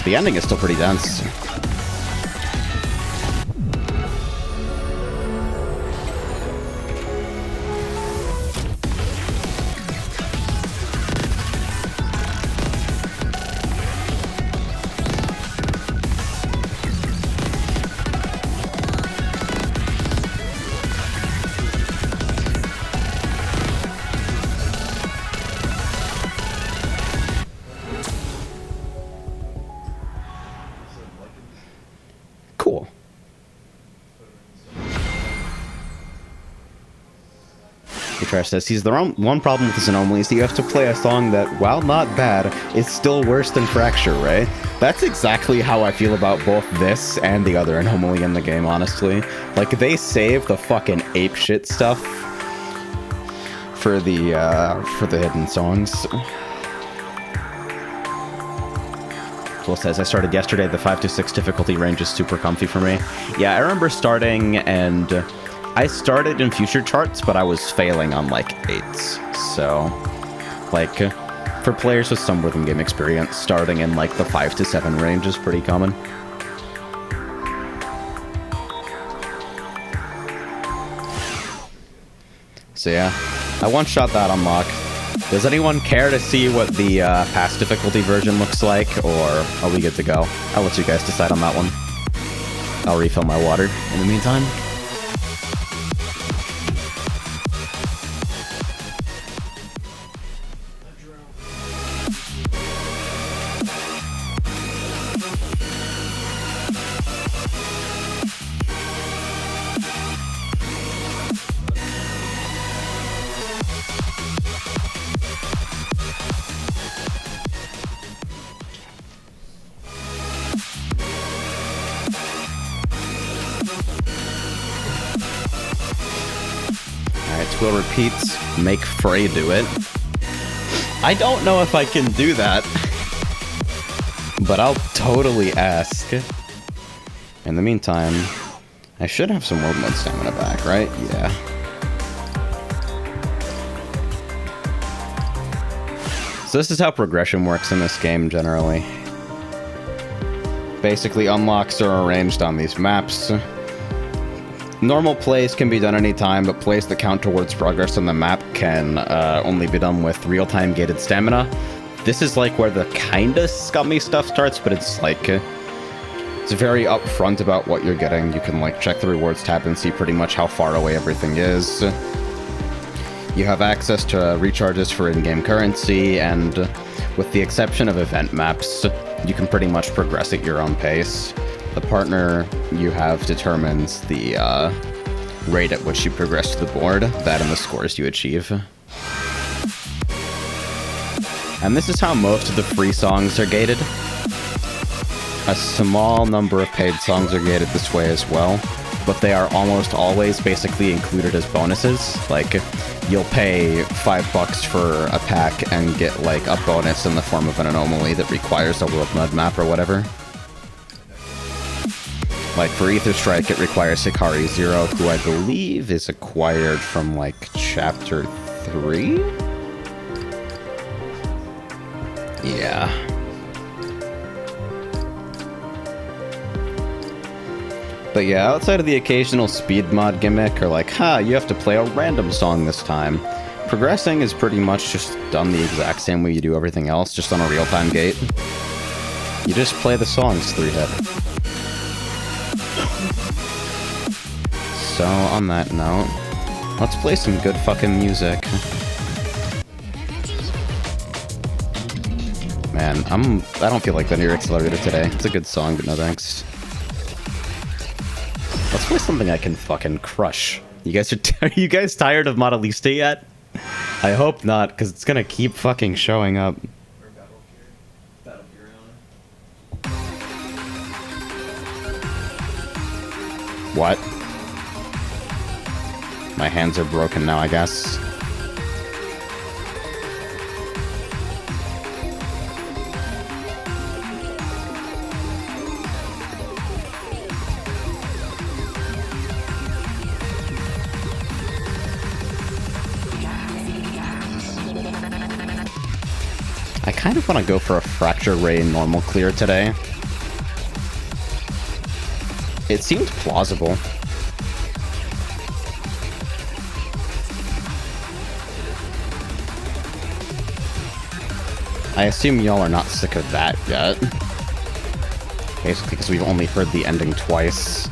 So the ending is still pretty dense. Cool. Trash says he's the one problem with this anomaly is that you have to play a song that, while not bad, is still worse than Fracture, right? That's exactly how I feel about both this and the other anomaly in the game, honestly. Like, they save the fucking apeshit stuff for the hidden songs. Will says, I started yesterday, the 5 to 6 difficulty range is super comfy for me. Yeah, I remember starting, and I started in future charts, but I was failing on, like, 8s. So, like, for players with some rhythm game experience, starting in, like, the 5 to 7 range is pretty common. So yeah, I one-shot that unlock. Does anyone care to see what the past difficulty version looks like, or are we good to go? I'll let you guys decide on that one. I'll refill my water in the meantime. Will repeats, make Frey do it. I don't know if I can do that, but I'll totally ask. In the meantime, I should have some world mode stamina back, right? Yeah. So this is how progression works in this game generally. Basically, unlocks are arranged on these maps. Normal plays can be done anytime, but plays that count towards progress on the map can only be done with real-time gated stamina. This is like where the kinda scummy stuff starts, but it's like it's very upfront about what you're getting. You can like check the rewards tab and see pretty much how far away everything is. You have access to recharges for in-game currency, and with the exception of event maps, you can pretty much progress at your own pace. The partner you have determines the rate at which you progress to the board, that and the scores you achieve. And this is how most of the free songs are gated. A small number of paid songs are gated this way as well, but they are almost always basically included as bonuses. Like, you'll pay $5 for a pack and get like a bonus in the form of an anomaly that requires a world mode map or whatever. Like, for Ether Strike, it requires Hikari Zero, who I believe is acquired from, like, Chapter 3? Yeah. But yeah, outside of the occasional speed mod gimmick, or like, you have to play a random song this time, progressing is pretty much just done the exact same way you do everything else, just on a real-time gate. You just play the songs 3-hit. So, on that note, let's play some good fucking music. Man, I don't feel like Linear Accelerator today. It's a good song, but no thanks. Let's play something I can fucking crush. You guys are you guys tired of Modelista yet? I hope not, because it's gonna keep fucking showing up. What? My hands are broken now, I guess. I kind of want to go for a Fracture Ray normal clear today. It seemed plausible. I assume y'all are not sick of that yet. Basically, because we've only heard the ending twice.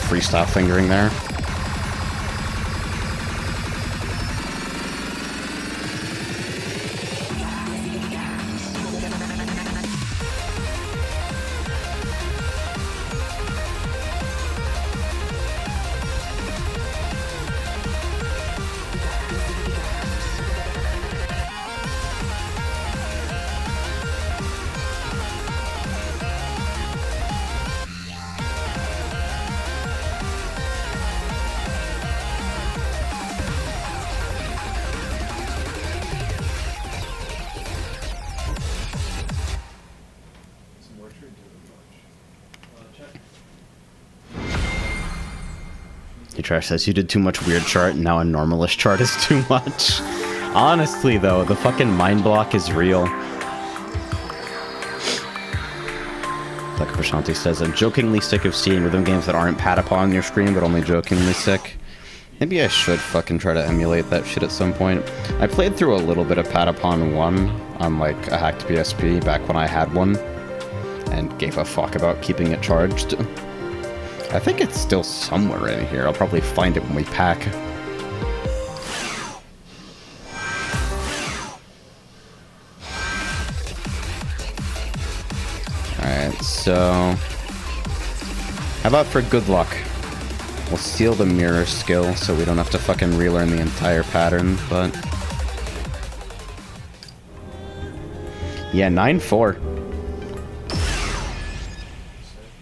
Freestyle fingering there. Trash says you did too much weird chart and now a normalist chart is too much. Honestly though, the fucking mind block is real. Like Prashanti says, I'm jokingly sick of seeing rhythm games that aren't Patapon on your screen, but only jokingly sick. Maybe I should fucking try to emulate that shit at some point. I played through a little bit of Patapon 1 on like a hacked PSP back when I had one, and gave a fuck about keeping it charged. I think it's still somewhere in here. I'll probably find it when we pack. Alright, so... how about for good luck? We'll steal the mirror skill so we don't have to fucking relearn the entire pattern, but... yeah, 9-4.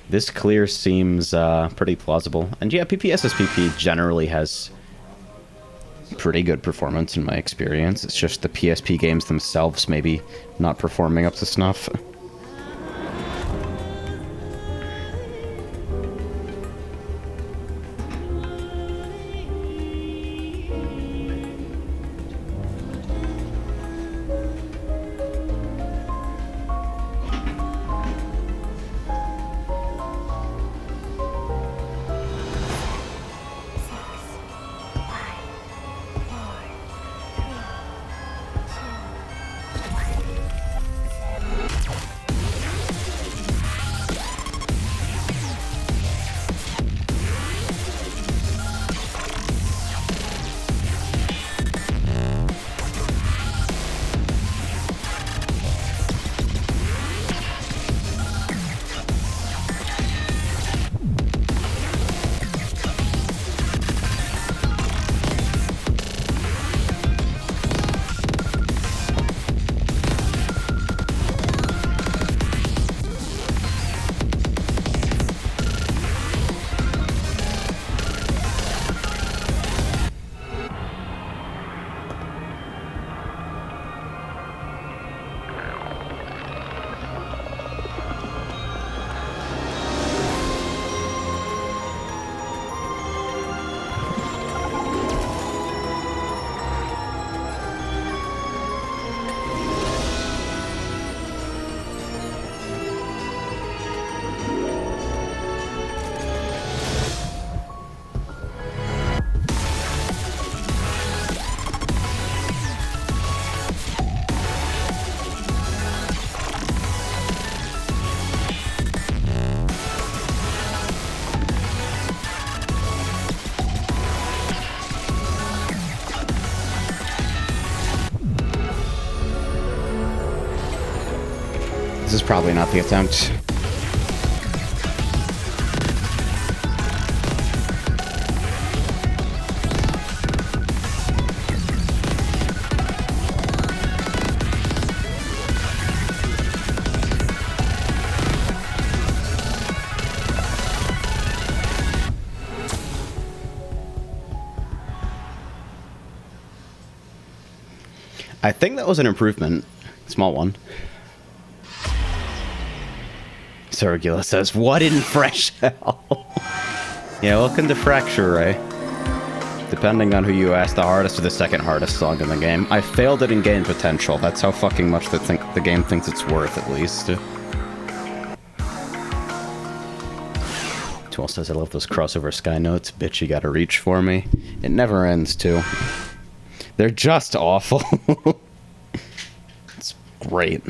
This clear seems pretty plausible. And yeah, PPSSPP generally has pretty good performance in my experience. It's just the PSP games themselves maybe not performing up to snuff. This is probably not the attempt. I think that was an improvement. Small one. Sergula says, what in fresh hell? Yeah, welcome to Fracture, Ray. Depending on who you ask, the hardest or the second hardest song in the game. I failed it in game potential. That's how fucking much the game thinks it's worth, at least. Tool says, I love those crossover sky notes. Bitch, you gotta reach for me. It never ends, too. They're just awful. It's great.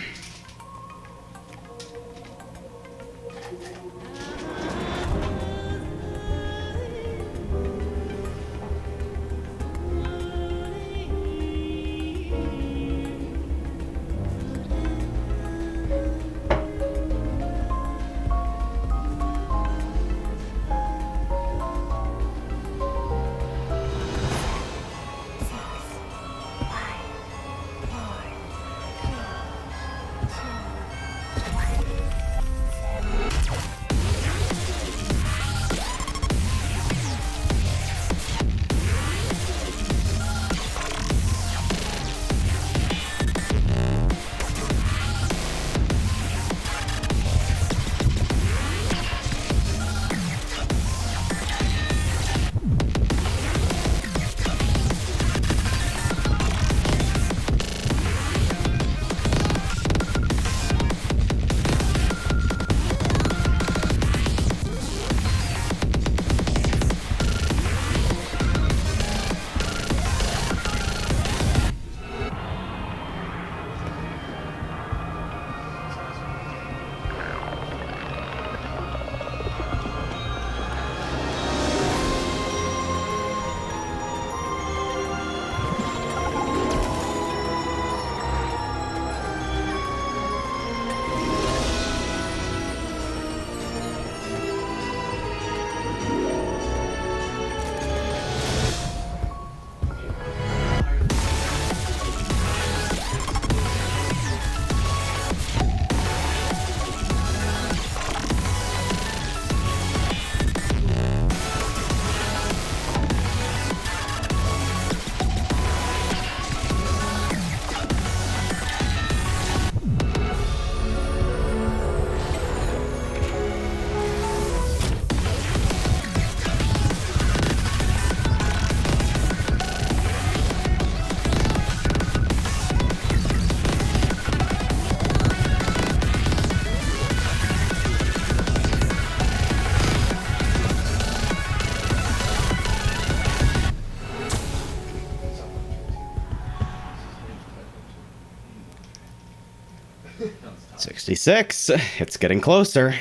$66. It's getting closer.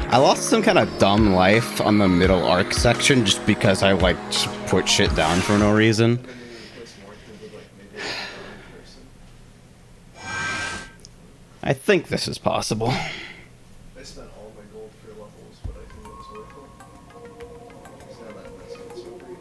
I lost some kind of dumb life on the middle arc section just because I, like, just put shit down for no reason. I think this is possible. I spent all my gold for levels, but I think it was worth it. It's not that messy, it's so great.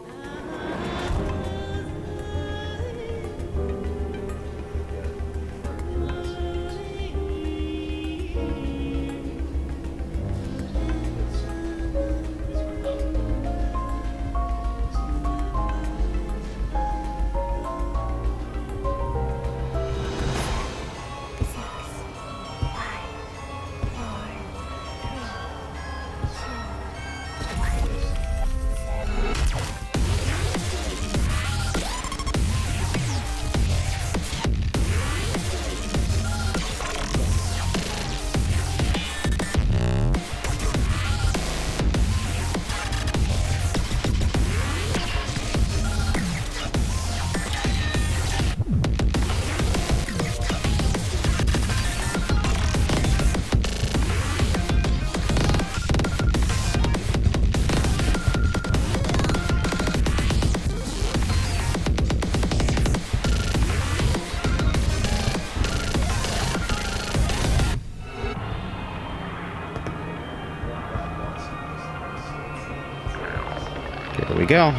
Here we go.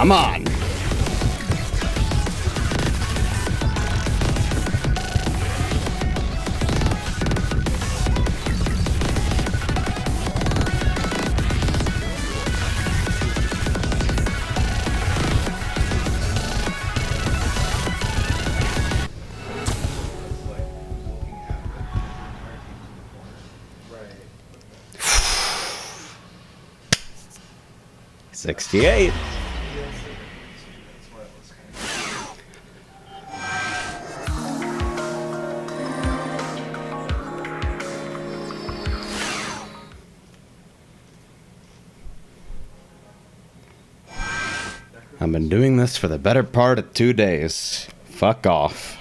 Come on. Like looking at it, our team's in the corner. Right. 68. That's why it was kind of. I've been doing this for the better part of 2 days. Fuck off.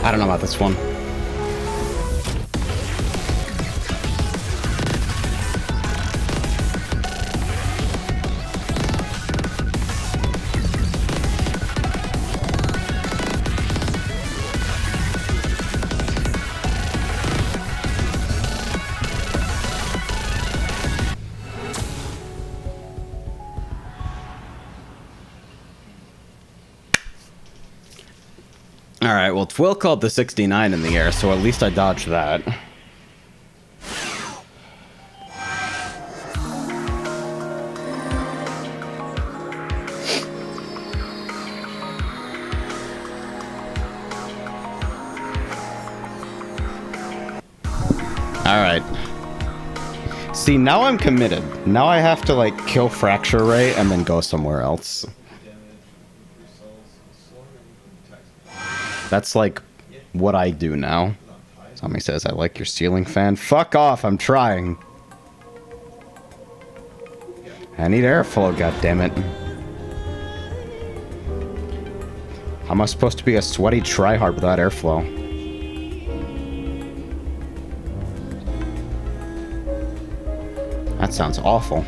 I don't know about this one. Alright, well, Will called the 69 in the air, so at least I dodged that. Alright. See, now I'm committed. Now I have to, like, kill Fracture Ray and then go somewhere else. That's like what I do now. Tommy says, I like your ceiling fan. Fuck off, I'm trying. I need airflow, goddammit. How am I supposed to be a sweaty tryhard without airflow? That sounds awful.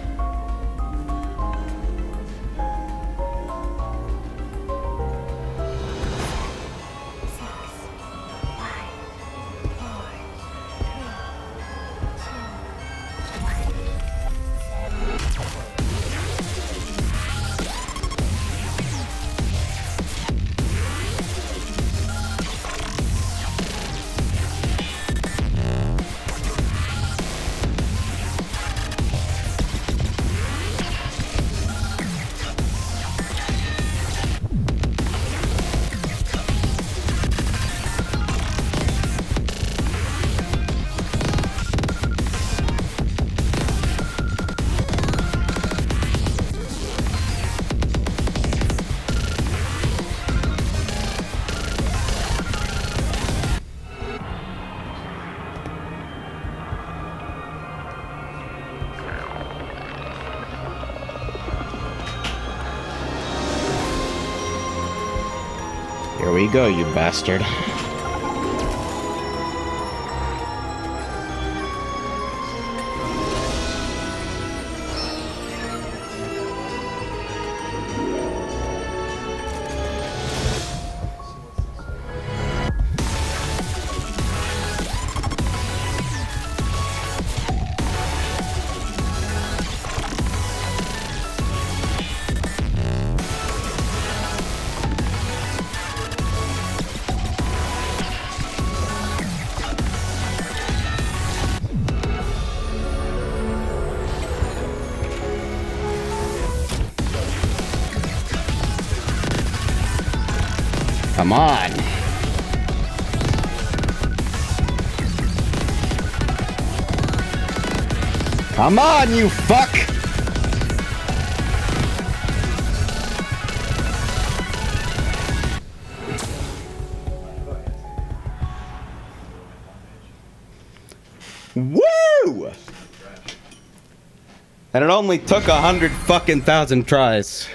Here we go, you bastard. Come on. Come on, you fuck! Woo! And it only took 100,000 tries.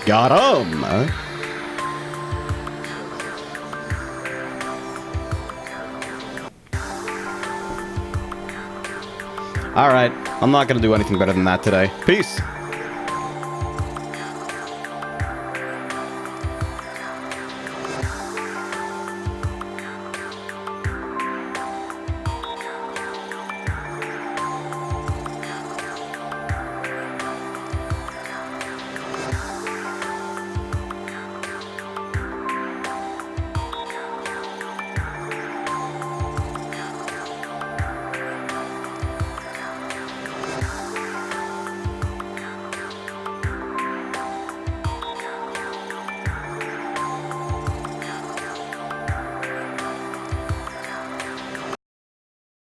Got him! Alright, I'm not gonna do anything better than that today. Peace!